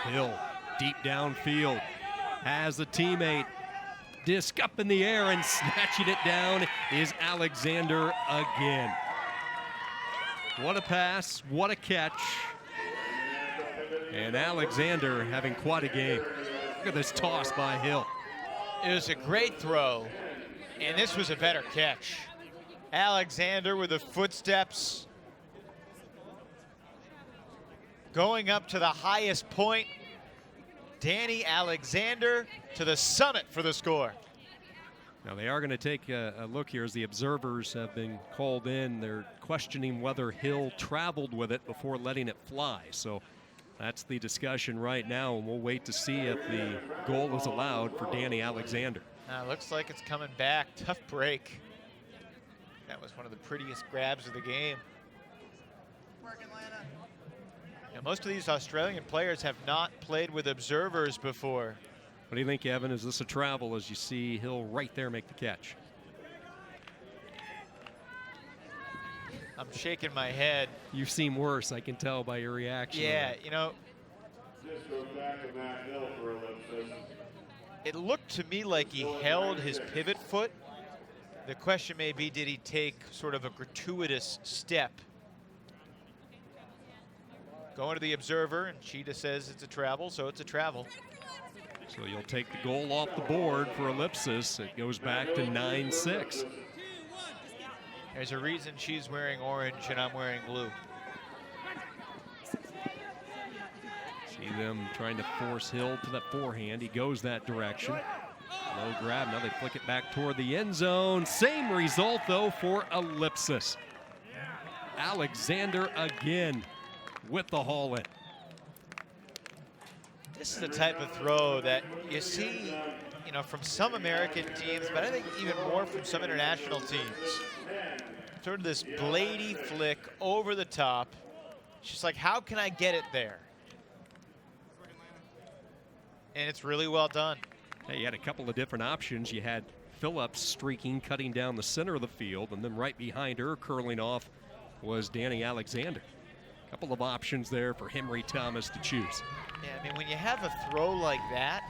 S1: Hill deep downfield, has a teammate. Disc up in the air, and snatching it down is Alexander again. What a pass, what a catch. And Alexander having quite a game. Look at this toss by Hill.
S2: It was a great throw, and this was a better catch. Alexander with the footsteps going up to the highest point. Danny Alexander to the summit for the score.
S1: Now they are going to take a look here as the observers have been called in. They're questioning whether Hill traveled with it before letting it fly. So That's the discussion right now, and we'll wait to see if the goal is allowed for Danny Alexander.
S2: Looks like it's coming back. Tough break. That was one of the prettiest grabs of the game. Now, most of these Australian players have not played with observers before.
S1: What do you think, Evan? Is this a travel as you see Hill right there make the catch?
S2: I'm shaking my head.
S1: You've seen worse, I can tell by your reaction.
S2: Yeah, you know, it looked to me like he held his pivot foot. The question may be, did he take sort of a gratuitous step? Going to the observer, and Cheetah says it's a travel, so it's a travel.
S1: So you'll take the goal off the board for Ellipsis. It goes back to 9-6.
S2: There's a reason she's wearing orange and I'm wearing blue.
S1: See them trying to force Hill to that forehand. He goes that direction. Low grab, now they flick it back toward the end zone. Same result though for Ellipsis. Alexander again with the haul in.
S2: This is the type of throw that you see, you know, from some American teams, but I think even more from some international teams. Sort of this bladey flick over the top. It's just like, how can I get it there? And it's really well done.
S1: Hey, you had a couple of different options. You had Phillips streaking, cutting down the center of the field, and then right behind her, curling off, was Danny Alexander. A couple of options there for Henry Thomas to choose.
S2: Yeah, I mean, when you have a throw like that,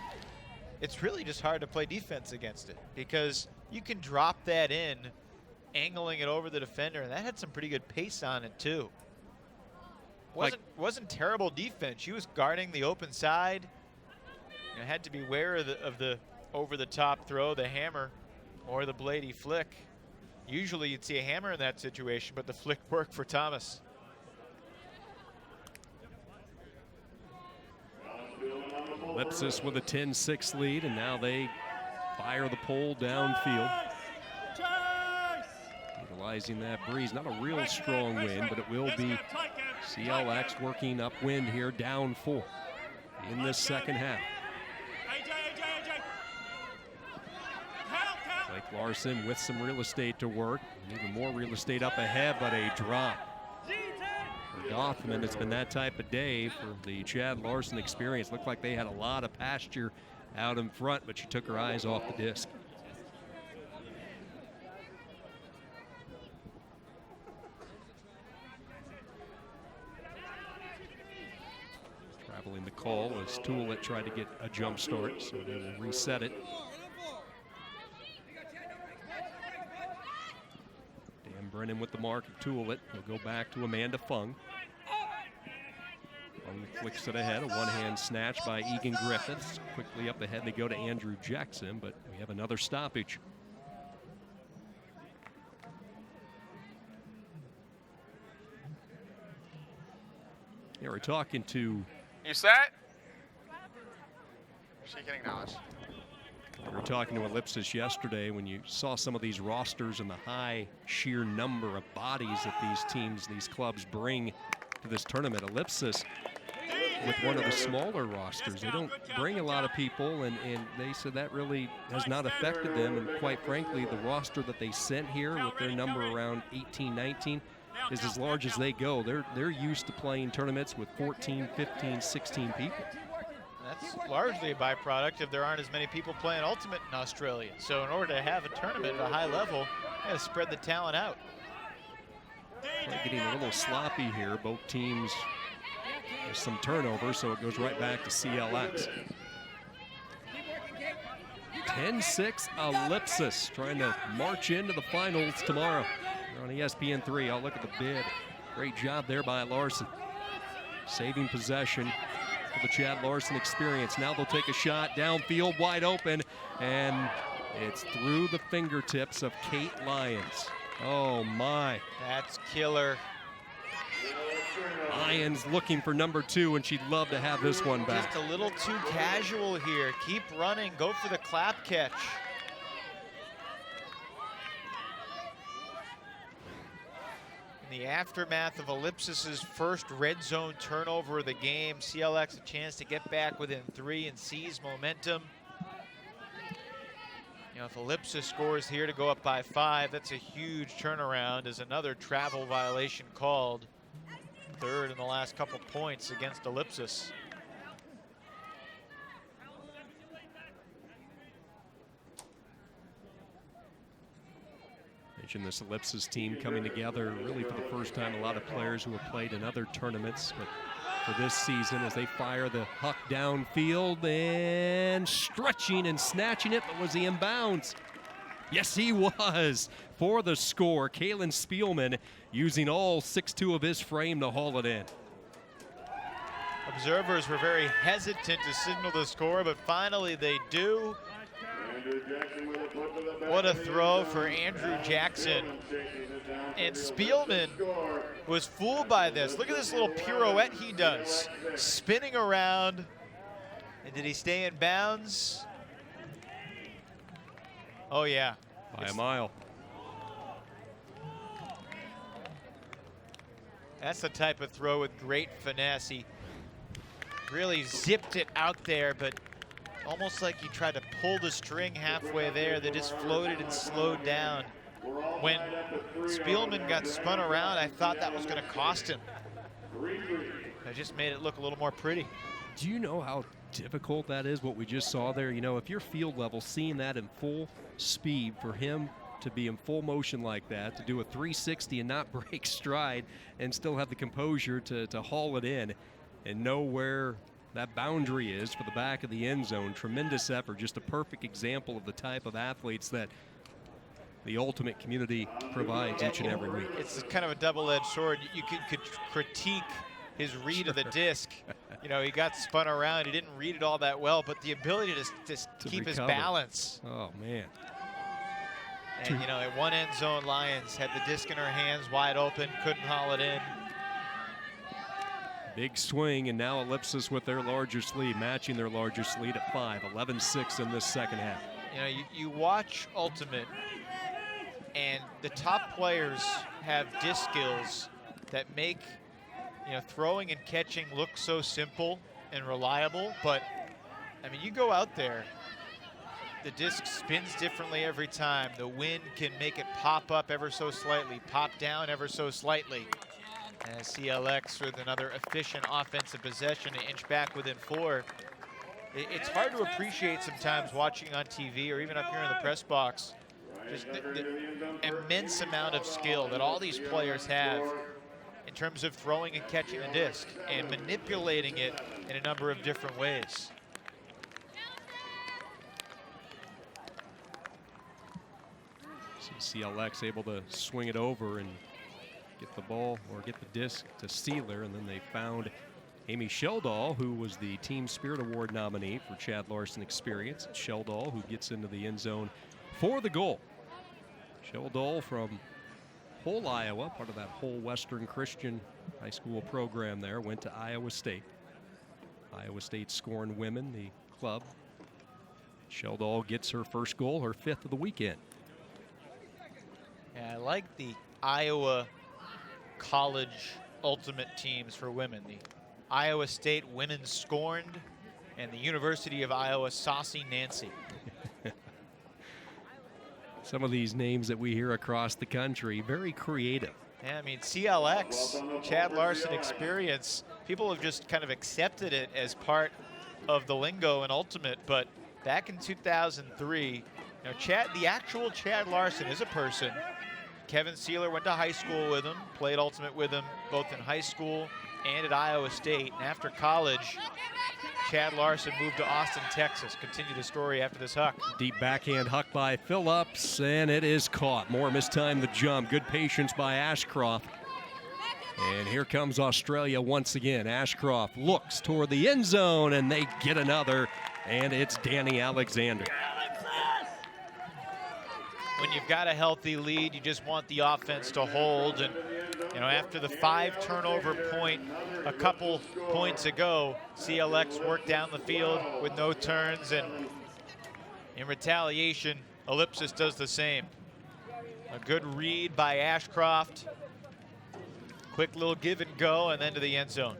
S2: it's really just hard to play defense against it because you can drop that in, angling it over the defender, and that had some pretty good pace on it too. Wasn't terrible defense. She was guarding the open side. You know, had to be aware of the over-the-top throw, the hammer, or the bladey flick. Usually you'd see a hammer in that situation, but the flick worked for Thomas.
S1: Ellipsis with a 10-6 lead, and now they fire the pole downfield. Utilizing that breeze, not a real strong wind, but it will be CLX working upwind here, down 4 in this second half. Blake Larson with some real estate to work, and even more real estate up ahead, but a drop. For Gothman, it's been that type of day for the Chad Larson Experience. Looked like they had a lot of pasture out in front, but she took her eyes off the disc. Traveling the call as Tullett tried to get a jump start, so they will reset it. Dan Brennan with the mark of Tullett. He'll go back to Amanda Fung. Fung flicks it ahead, a one-hand snatch by Egan Griffiths. Quickly up ahead, they go to Andrew Jackson, but we have another stoppage. Yeah, we're talking to...
S5: You set? She can acknowledge.
S1: We were talking to Ellipsis yesterday when you saw some of these rosters and the high sheer number of bodies that these teams, these clubs bring to this tournament. Ellipsis with one of the smaller rosters. They don't bring a lot of people, and they said that really has not affected them. And quite frankly, the roster that they sent here with their number around 18, 19 is as large as they go. They're used to playing tournaments with 14, 15, 16 people.
S2: That's largely a byproduct if there aren't as many people playing Ultimate in Australia. So in order to have a tournament at a high level, you got to spread the talent out.
S1: Getting a little sloppy here. Both teams, there's some turnover, so it goes right back to CLX. 10-6 Ellipsis trying to march into the finals tomorrow. They're on ESPN 3. I'll look at the bid. Great job there by Larson. Saving possession for the Chad Larson Experience. Now they'll take a shot downfield, wide open, and it's through the fingertips of Kate Lyons. Oh my.
S2: That's killer.
S1: Lyons looking for number 2, and she'd love to have this one back.
S2: Just a little too casual here. Keep running, go for the clap catch. In the aftermath of Ellipsis's first red zone turnover of the game, CLX a chance to get back within 3 and seize momentum. You know, if Ellipsis scores here to go up by 5, that's a huge turnaround as another travel violation called. Third in the last couple points against Ellipsis.
S1: Mentioned this Ellipsis team coming together really for the first time. A lot of players who have played in other tournaments, but for this season as they fire the huck downfield and stretching and snatching it, but was he in bounds? Yes, he was for the score. Kalen Spielman using all 6'2" of his frame to haul it in.
S2: Observers were very hesitant to signal the score, but finally they do. What a throw for Andrew Jackson. And Spielman was fooled by this. Look at this little pirouette he does, spinning around. And did he stay in bounds? Oh, yeah.
S1: By a mile.
S2: That's the type of throw with great finesse. He really zipped it out there, but almost like he tried to pull the string halfway there. They just floated and slowed down. When Spielman got spun around, I thought that was going to cost him. I just made it look a little more pretty.
S1: Do you know how difficult that is, what we just saw there? You know, if you're field level, seeing that in full speed, for him to be in full motion like that, to do a 360 and not break stride and still have the composure to haul it in and know where that boundary is for the back of the end zone. Tremendous effort, just a perfect example of the type of athletes that the ultimate community provides each and every week.
S2: It's kind of a double-edged sword. You could critique his read of the disc. You know, he got spun around. He didn't read it all that well, but the ability to keep his balance.
S1: Oh, man.
S2: And, you know, at one end zone, Lions had the disc in her hands, wide open, couldn't haul it in.
S1: Big swing, and now Ellipsis with their largest lead, matching their largest lead at 5, 11-6 in this second half.
S2: You know, you watch Ultimate, and the top players have disc skills that make, you know, throwing and catching look so simple and reliable. But, I mean, you go out there, the disc spins differently every time. The wind can make it pop up ever so slightly, pop down ever so slightly. And CLX with another efficient offensive possession to inch back within 4. It's hard to appreciate sometimes watching on TV or even up here in the press box, just the immense amount of skill that all these players have in terms of throwing and catching the disc and manipulating it in a number of different ways.
S1: See CLX able to swing it over and get the ball or get the disc to Sealer, and then they found Amy Sheldall, who was the Team Spirit Award nominee for Chad Larson Experience. Sheldall, who gets into the end zone for the goal. Sheldall from Hull, Iowa, part of that Hull Western Christian high school program there, went to Iowa State. Iowa State scoring women, the club. Sheldall gets her first goal, her 5th of the weekend.
S2: Yeah, I like the Iowa college ultimate teams for women. The Iowa State Women's Scorned and the University of Iowa Saucy Nancy.
S1: Some of these names that we hear across the country, very creative.
S2: Yeah, I mean, CLX, Chad Larson Experience, people have just kind of accepted it as part of the lingo in Ultimate, but back in 2003, you know, the actual Chad Larson is a person. Kevin Sealer went to high school with him, played Ultimate with him both in high school and at Iowa State. And after college, Chad Larson moved to Austin, Texas. Continue the story after this huck.
S1: Deep backhand huck by Phillips, and it is caught. Moore mistimed the jump. Good patience by Ashcroft. And here comes Australia once again. Ashcroft looks toward the end zone, and they get another, and it's Danny Alexander.
S2: When you've got a healthy lead, you just want the offense to hold. And, you know, after the 5 turnover point a couple points ago, CLX worked down the field with no turns, and in retaliation, Ellipsis does the same. A good read by Ashcroft. Quick little give and go, and then to the end zone.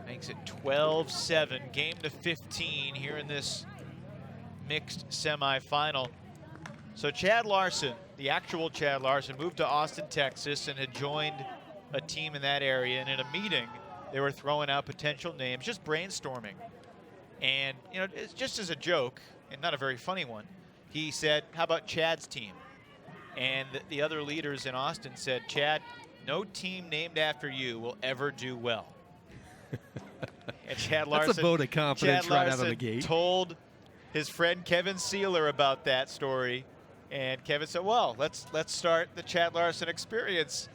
S2: Makes it 12-7, game to 15 here in this mixed semifinal. So Chad Larson, the actual Chad Larson, moved to Austin, Texas, and had joined a team in that area. And in a meeting, they were throwing out potential names, just brainstorming. And, you know, it's just as a joke, and not a very funny one, he said, how about Chad's team? And the other leaders in Austin said, Chad, no team named after you will ever do well. And Chad Larson,
S1: that's a vote of confidence right out of the gate.
S2: Told his friend Kevin Sealer about that story, and Kevin said, well, let's start the Chad Larson Experience.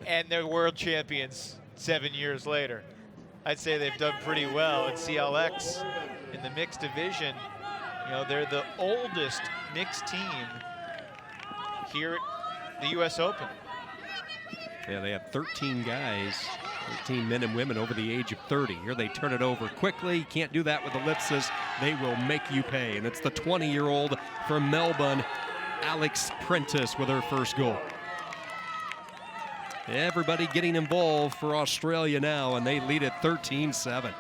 S2: And they're world champions 7 years later. I'd say they've done pretty well at CLX in the mixed division. You know, they're the oldest mixed team here at the U.S. Open.
S1: Yeah, they have 13 guys, 13 men and women over the age of 30. Here they turn it over quickly. Can't do that with Ellipsis. They will make you pay. And it's the 20-year-old from Melbourne, Alex Prentice, with her first goal. Everybody getting involved for Australia now, and they lead at 13-7.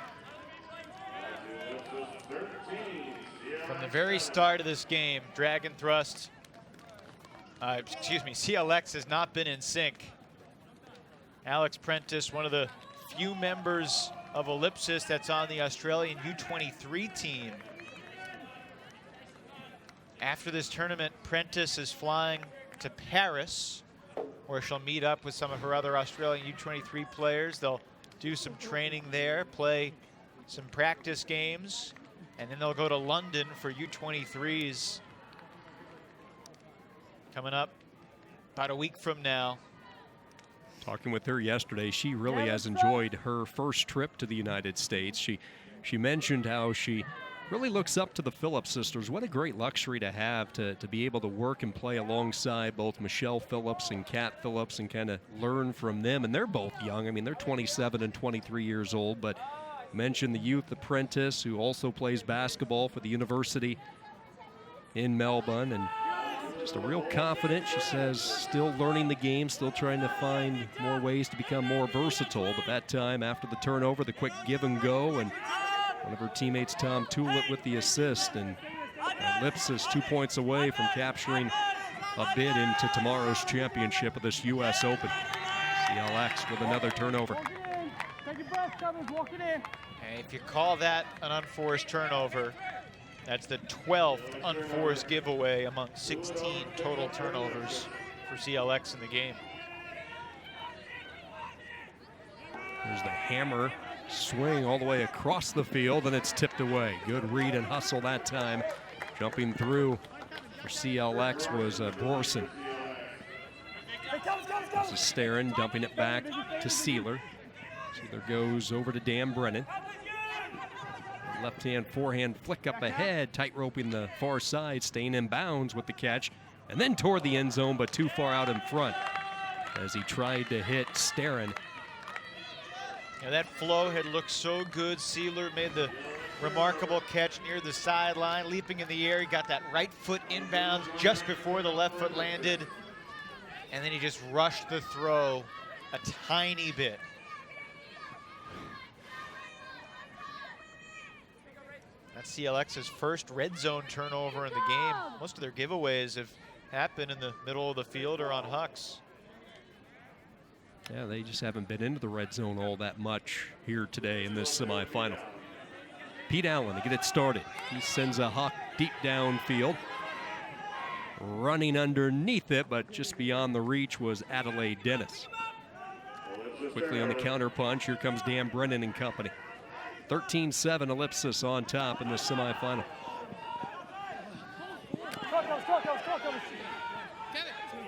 S2: From the very start of this game, Dragon Thrust, CLX has not been in sync. Alex Prentice, one of the few members of Ellipsis that's on the Australian U23 team. After this tournament, Prentice is flying to Paris, where she'll meet up with some of her other Australian U23 players. They'll do some training there, play some practice games, and then they'll go to London for U23s coming up about a week from now.
S1: Talking with her yesterday, she really has enjoyed her first trip to the United States. She mentioned how she really looks up to the Phillips sisters. What a great luxury to have to be able to work and play alongside both Michelle Phillips and Kat Phillips and kind of learn from them. And they're both young. I mean, they're 27 and 23 years old, but mentioned the youth apprentice who also plays basketball for the university in Melbourne, and just a real confident, she says, still learning the game, still trying to find more ways to become more versatile. But that time after the turnover, the quick give and go, and one of her teammates, Tom Tulip, with the assist, and Ellipsis 2 points away from capturing a bid into tomorrow's championship of this U.S. Open. CLX with another turnover.
S2: And if you call that an unforced turnover, that's the 12th unforced giveaway among 16 total turnovers for CLX in the game.
S1: There's the hammer swing all the way across the field, and it's tipped away. Good read and hustle that time. Jumping through for CLX was Borson. This is Starren dumping it back to Sealer. Sealer goes over to Dan Brennan. Left-hand forehand flick up ahead, tight-roping the far side, staying in bounds with the catch, and then toward the end zone, but too far out in front as he tried to hit Starren.
S2: Yeah, that flow had looked so good. Sealer made the remarkable catch near the sideline, leaping in the air. He got that right foot inbounds just before the left foot landed, and then he just rushed the throw a tiny bit. That's CLX's first red zone turnover in the game. Most of their giveaways have happened in the middle of the field or on hucks.
S1: Yeah, they just haven't been into the red zone all that much here today in this semifinal. Pete Allen to get it started. He sends a huck deep downfield. Running underneath it, but just beyond the reach was Adelaide Dennis. Quickly on the counter punch, here comes Dan Brennan and company. 13-7 Ellipsis on top in the semifinal.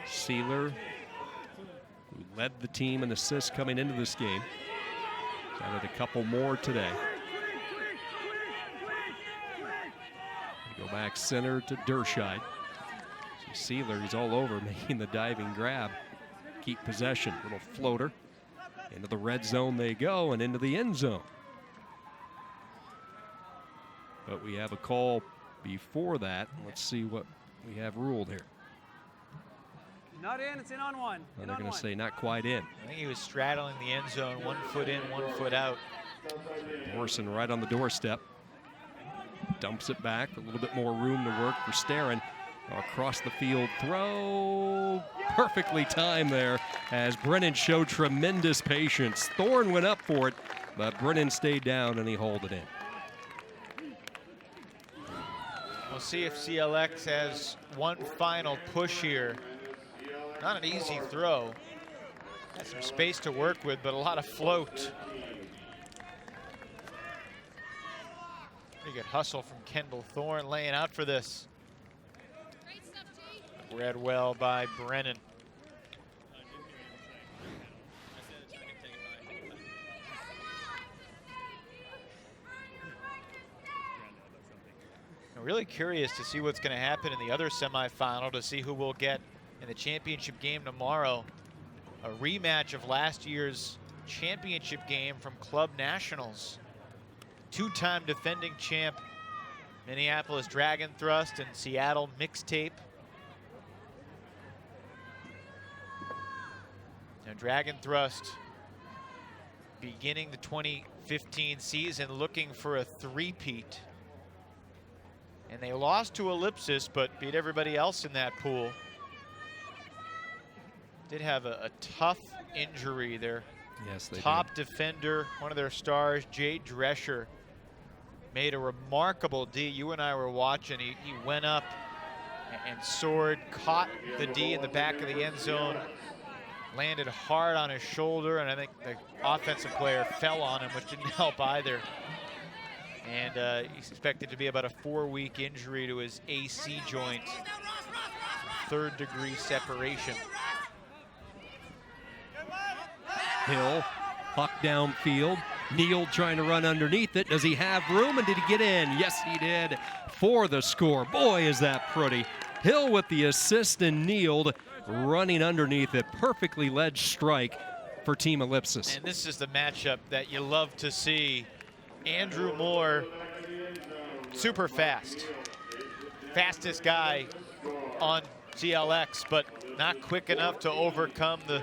S1: Sealer, who led the team in assists coming into this game, added a couple more today. Go back center to Dershide. See Sealer, he's all over, making the diving grab. Keep possession, little floater. Into the red zone they go, and into the end zone. But we have a call before that. Let's see what we have ruled here.
S3: Not in, it's in on one.
S1: Well, they're going to say not quite in.
S2: I think he was straddling the end zone, 1 foot in, 1 foot out.
S1: Morrison right on the doorstep. Dumps it back, a little bit more room to work for Starren. Across the field throw, perfectly timed there as Brennan showed tremendous patience. Thorne went up for it, but Brennan stayed down and he hauled it in.
S2: We'll see if CLX has one final push here. Not an easy throw. Has some space to work with, but a lot of float. Pretty good hustle from Kendall Thorne laying out for this. Read well by Brennan. I'm really curious to see what's going to happen in the other semifinal, to see who we'll get in the championship game tomorrow. A rematch of last year's championship game from Club Nationals. Two-time defending champ Minneapolis Dragon Thrust and Seattle Mixtape. Now Dragon Thrust beginning the 2015 season looking for a three-peat. And they lost to Ellipsis, but beat everybody else in that pool. Did have a tough injury there.
S1: Yes, they
S2: Top
S1: did.
S2: defender, one of their stars, Jay Drescher, made a remarkable D. You and I were watching. He went up and soared, caught the D in the back of the end zone, landed hard on his shoulder, and I think the offensive player fell on him, which didn't help either. And he's expected to be about a 4-week injury to his AC joint, 3rd-degree separation.
S1: Hill, puck downfield. Neal trying to run underneath it. Does he have room, and did he get in? Yes, he did, for the score. Boy, is that pretty. Hill with the assist and Neal running underneath it. Perfectly led strike for Team Ellipsis.
S2: And this is the matchup that you love to see. Andrew Moore, super fast. Fastest guy on CLX, but not quick enough to overcome the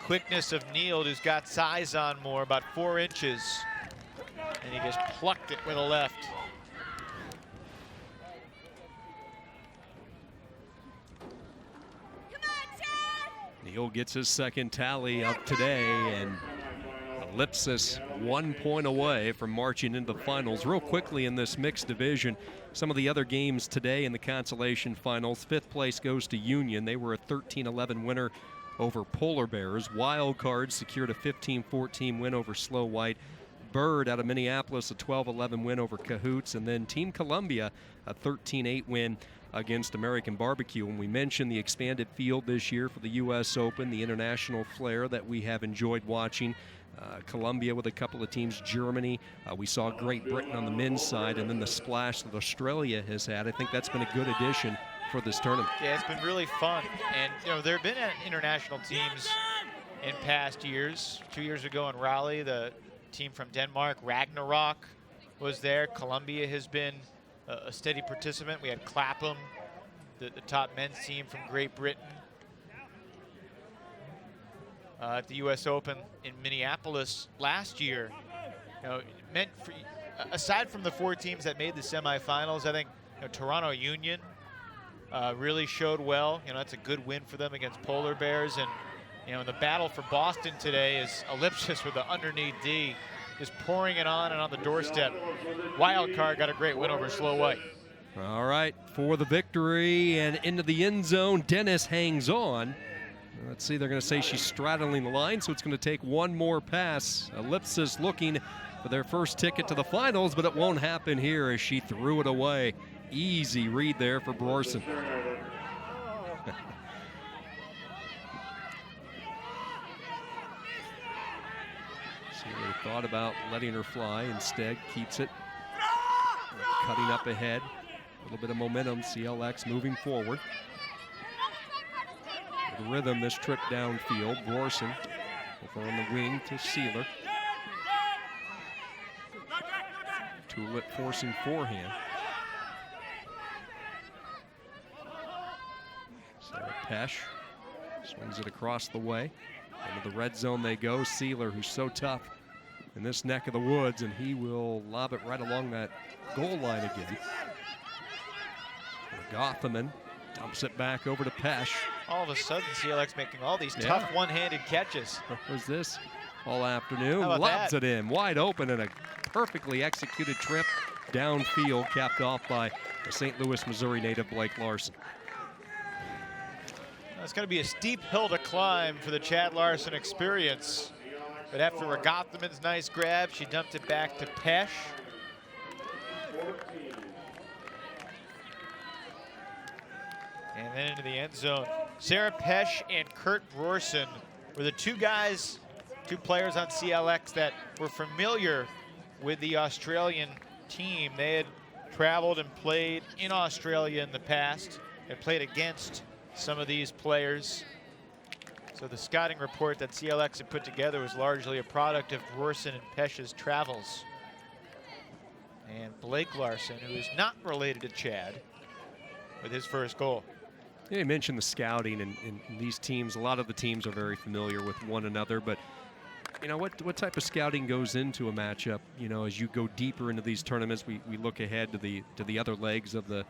S2: quickness of Neal, who's got size on Moore, about 4 inches. And he just plucked it with a left.
S1: Neal gets his second tally of today, and Ellipsis 1 point away from marching into the finals. Real quickly in this mixed division, some of the other games today in the consolation finals. 5th place goes to Union. They were a 13-11 winner over Polar Bears. Wild Cards secured a 15-14 win over Slow White. Bird out of Minneapolis, a 12-11 win over Cahoots. And then Team Columbia, a 13-8 win against American Barbecue. And we mentioned the expanded field this year for the U.S. Open, the international flair that we have enjoyed watching. Colombia with a couple of teams, Germany. We saw Great Britain on the men's side, and then the splash that Australia has had. I think that's been a good addition for this tournament.
S2: Yeah, it's been really fun. And, you know, there have been international teams in past years. 2 years ago in Raleigh, the team from Denmark, Ragnarok, was there. Colombia has been a steady participant. We had Clapham, the top men's team from Great Britain. At the U.S. Open in Minneapolis last year, you know, meant for, aside from the 4 teams that made the semifinals, I think, you know, Toronto Union really showed well. You know, that's a good win for them against Polar Bears. And, you know, in the battle for Boston today is Ellipsis with the underneath D, just pouring it on and on the doorstep. Wild Card got a great win over Slow White.
S1: All right, for the victory and into the end zone, Dennis hangs on. Let's see, they're going to say she's straddling the line, so it's going to take one more pass. Ellipsis looking for their first ticket to the finals, but it won't happen here as she threw it away. Easy read there for Brorson. So they thought about letting her fly. Instead, keeps it. Cutting up ahead. A little bit of momentum. CLX moving forward. With rhythm this trip downfield. Brorson over on the wing to Sealer. Tulip forcing forehand. Pesh swings it across the way. Into the red zone they go. Sealer, who's so tough in this neck of the woods, and he will lob it right along that goal line again. Gothaman dumps it back over to Pesh.
S2: All of a sudden, CLX making all these tough one-handed catches.
S1: What was this all afternoon?
S2: How about
S1: Lobs
S2: that?
S1: it in, wide open, and a perfectly executed trip downfield, capped off by the St. Louis, Missouri native Blake Larson.
S2: It's going to be a steep hill to climb for the Chad Larson Experience. But after Gothaman's nice grab, she dumped it back to Pesh. And then into the end zone. Sarah Pesh and Kurt Brorson were the two players on CLX that were familiar with the Australian team. They had traveled and played in Australia in the past and played against some of these players. So the scouting report that CLX had put together was largely a product of Brorson and Pesh's travels. And Blake Larson, who is not related to Chad, with his first goal.
S1: Yeah, you mentioned the scouting, and these teams, a lot of the teams are very familiar with one another, but you know, what type of scouting goes into a matchup? You know, as you go deeper into these tournaments, we look ahead to the other legs of the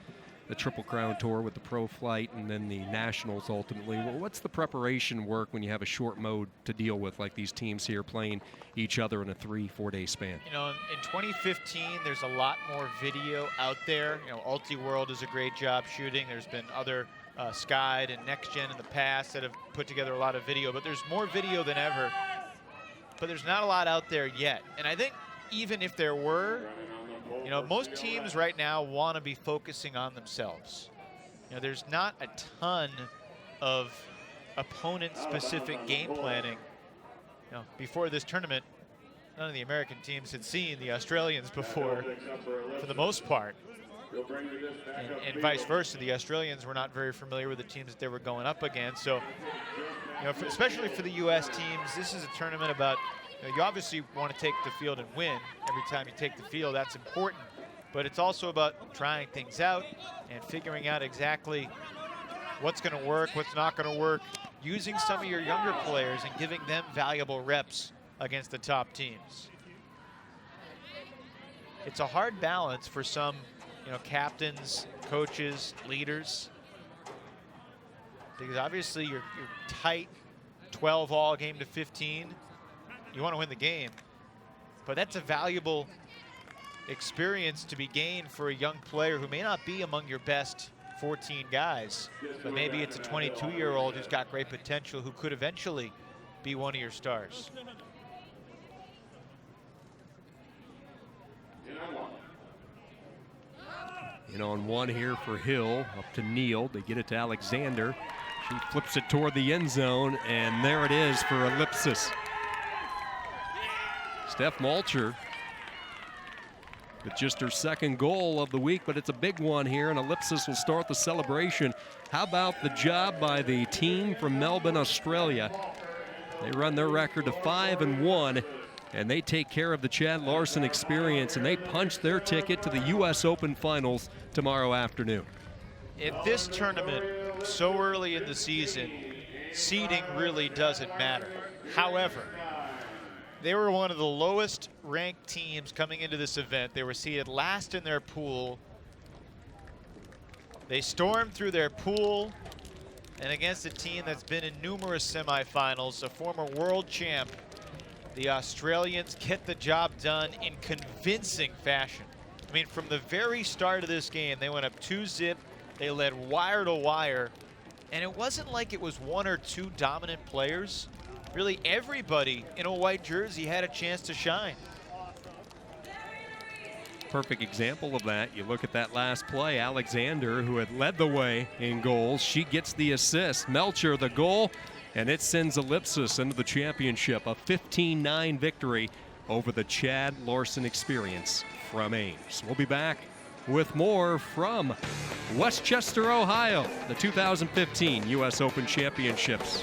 S1: Triple Crown Tour with the Pro Flight and then the Nationals ultimately. Well, what's the preparation work when you have a short mode to deal with, like these teams here playing each other in a 3-4 day span?
S2: You know, in 2015, there's a lot more video out there. You know, Ultiworld does a great job shooting. There's been other Skyd and Next Gen in the past that have put together a lot of video, but there's more video than ever. But there's not a lot out there yet. And I think even if there were, you know, most teams right now want to be focusing on themselves. You know, there's not a ton of opponent-specific game planning. You know, before this tournament, none of the American teams had seen the Australians before, for the most part. And vice versa, the Australians were not very familiar with the teams that they were going up against. So, you know, especially for the U.S. teams, this is a tournament about, you know, you obviously want to take the field and win. Every time you take the field, that's important. But it's also about trying things out and figuring out exactly what's going to work, what's not going to work, using some of your younger players and giving them valuable reps against the top teams. It's a hard balance for some, you know, captains, coaches, leaders, because obviously you're tight, 12 all game to 15. You want to win the game, but that's a valuable experience to be gained for a young player who may not be among your best 14 guys, but maybe it's a 22-year-old who's got great potential who could eventually be one of your stars.
S1: In on one here for Hill, up to Neal. They get it to Alexander. She flips it toward the end zone, and there it is for Ellipsis. Steph Malcher with just her second goal of the week, but it's a big one here, and Ellipsis will start the celebration. How about the job by the team from Melbourne, Australia? They run their record to 5-1, and they take care of the Chad Larson Experience, and they punch their ticket to the U.S. Open Finals tomorrow afternoon.
S2: In this tournament, so early in the season, seeding really doesn't matter. However, they were one of the lowest ranked teams coming into this event. They were seeded last in their pool. They stormed through their pool, and against a team that's been in numerous semifinals, a former world champ, the Australians get the job done in convincing fashion. I mean, from the very start of this game, they went up 2-0. They led wire to wire, and it wasn't like it was one or two dominant players. Really, everybody in a white jersey had a chance to shine.
S1: Perfect example of that. You look at that last play, Alexander, who had led the way in goals, she gets the assist. Melcher the goal, and it sends Ellipsis into the championship. A 15-9 victory over the Chad Larson Experience from Ames. We'll be back with more from Westchester, Ohio, the 2015 U.S. Open Championships.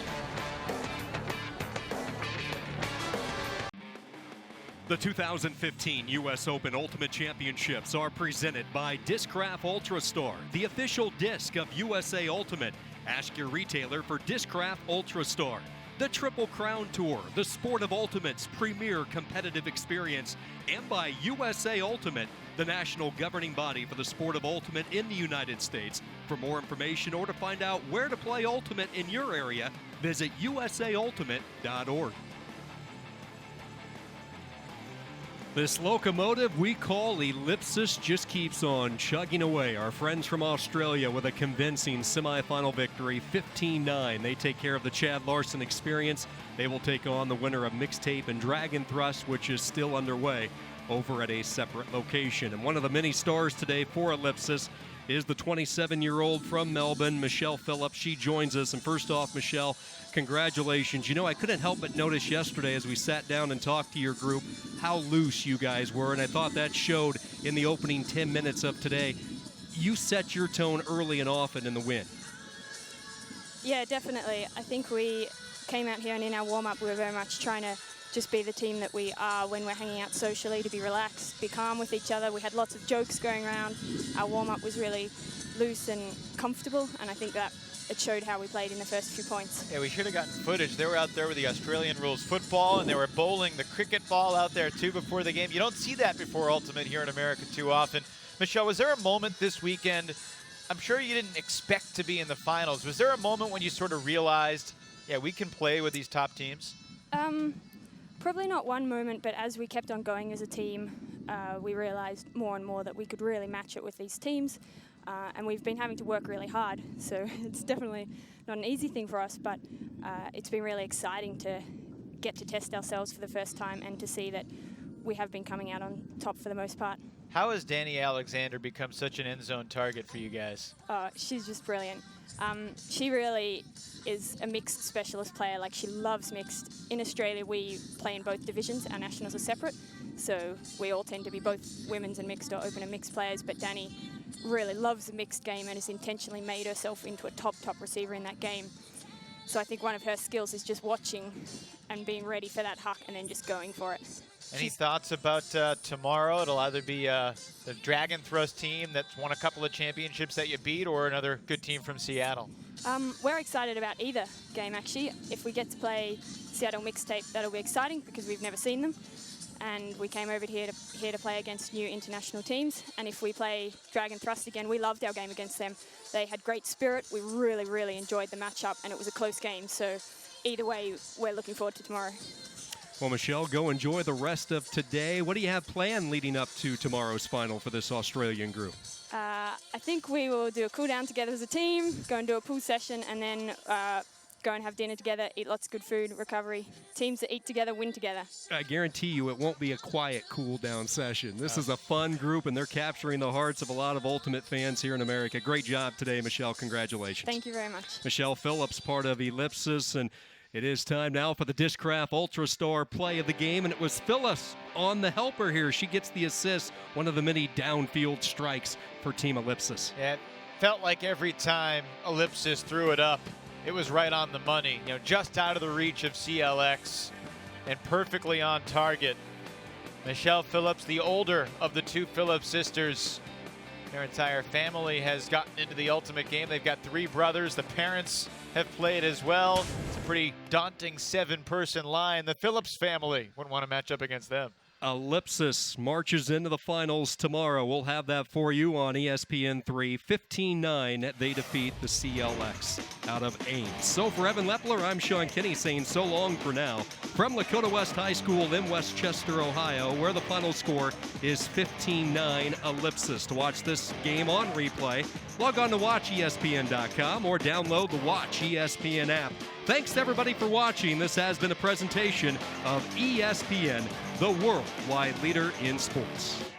S1: The 2015 U.S. Open Ultimate Championships are presented by Discraft Ultrastar, the official disc of USA Ultimate. Ask your retailer for Discraft Ultrastar. The Triple Crown Tour, the sport of ultimates premier competitive experience, and by USA Ultimate, the national governing body for the sport of ultimate in the United States. For more information or to find out where to play ultimate in your area, visit usaultimate.org. This locomotive we call Ellipsis just keeps on chugging away. Our friends from Australia with a convincing semifinal victory, 15-9. They take care of the Chad Larson Experience. They will take on the winner of Mixtape and Dragon Thrust, which is still underway over at a separate location. And one of the many stars today for Ellipsis is the 27-year-old from Melbourne, Michelle Phillips. She joins us. And first off, Michelle, congratulations. You know, I couldn't help but notice yesterday as we sat down and talked to your group how loose you guys were, and I thought that showed in the opening 10 minutes of today. You set your tone early and often in the win.
S8: Yeah, definitely. I think we came out here and in our warm-up we were very much trying to just be the team that we are when we're hanging out socially, to be relaxed, be calm with each other. We had lots of jokes going around. Our warm-up was really loose and comfortable, and I think that it showed how we played in the first few points.
S2: Yeah, we should have gotten footage. They were out there with the Australian rules football, and they were bowling the cricket ball out there too before the game. You don't see that before Ultimate here in America too often. Michelle, was there a moment this weekend, I'm sure you didn't expect to be in the finals, was there a moment when you sort of realized, yeah, we can play with these top teams?
S8: Probably not one moment, but as we kept on going as a team, we realized more and more that we could really match it with these teams. And we've been having to work really hard, so it's definitely not an easy thing for us, but it's been really exciting to get to test ourselves for the first time and to see that we have been coming out on top for the most part.
S2: How has Danny Alexander become such an end zone target for you guys?
S8: She's just brilliant. She really is a mixed specialist player. Like, she loves mixed. In Australia, we play in both divisions. Our nationals are separate, so we all tend to be both women's and mixed or open and mixed players, but Danny really loves the mixed game and has intentionally made herself into a top receiver in that game. So I think one of her skills is just watching and being ready for that huck and then just going for it.
S2: Any thoughts about tomorrow? It'll either be the Dragon Thrust team that's won a couple of championships that you beat, or another good team from Seattle.
S8: We're excited about either game, actually. If we get to play Seattle Mixtape, that'll be exciting because we've never seen them. And we came over here to play against new international teams. And if we play Dragon Thrust again, we loved our game against them. They had great spirit. We really enjoyed the matchup, and it was a close game. So either way, we're looking forward to tomorrow.
S1: Well, Michelle, go enjoy the rest of today. What do you have planned leading up to tomorrow's final for this Australian group?
S8: I think we will do a cool down together as a team, go and do a pool session, and then go and have dinner together, eat lots of good food, recovery. Teams that eat together win together.
S1: I guarantee you it won't be a quiet cool down session. This is a fun group, and they're capturing the hearts of a lot of Ultimate fans here in America. Great job today, Michelle. Congratulations.
S8: Thank you very much.
S1: Michelle Phillips, part of Ellipsis, and it is time now for the Discraft Ultrastar play of the game, and it was Phyllis on the helper here. She gets the assist, one of the many downfield strikes for Team Ellipsis.
S2: Yeah, it felt like every time Ellipsis threw it up, it was right on the money, you know, just out of the reach of CLX and perfectly on target. Michelle Phillips, the older of the two Phillips sisters, their entire family has gotten into the Ultimate game. They've got 3 brothers. The parents have played as well. It's a pretty daunting 7-person line. The Phillips family wouldn't want to match up against them.
S1: Ellipsis marches into the finals tomorrow. We'll have that for you on ESPN 3. 15-9, they defeat the CLX out of Ames. So for Evan Lepler, I'm Sean Kinney saying so long for now. From Lakota West High School in Westchester, Ohio, where the final score is 15-9 Ellipsis. To watch this game on replay, log on to watchespn.com or download the Watch ESPN app. Thanks to everybody for watching. This has been a presentation of ESPN, the worldwide leader in sports.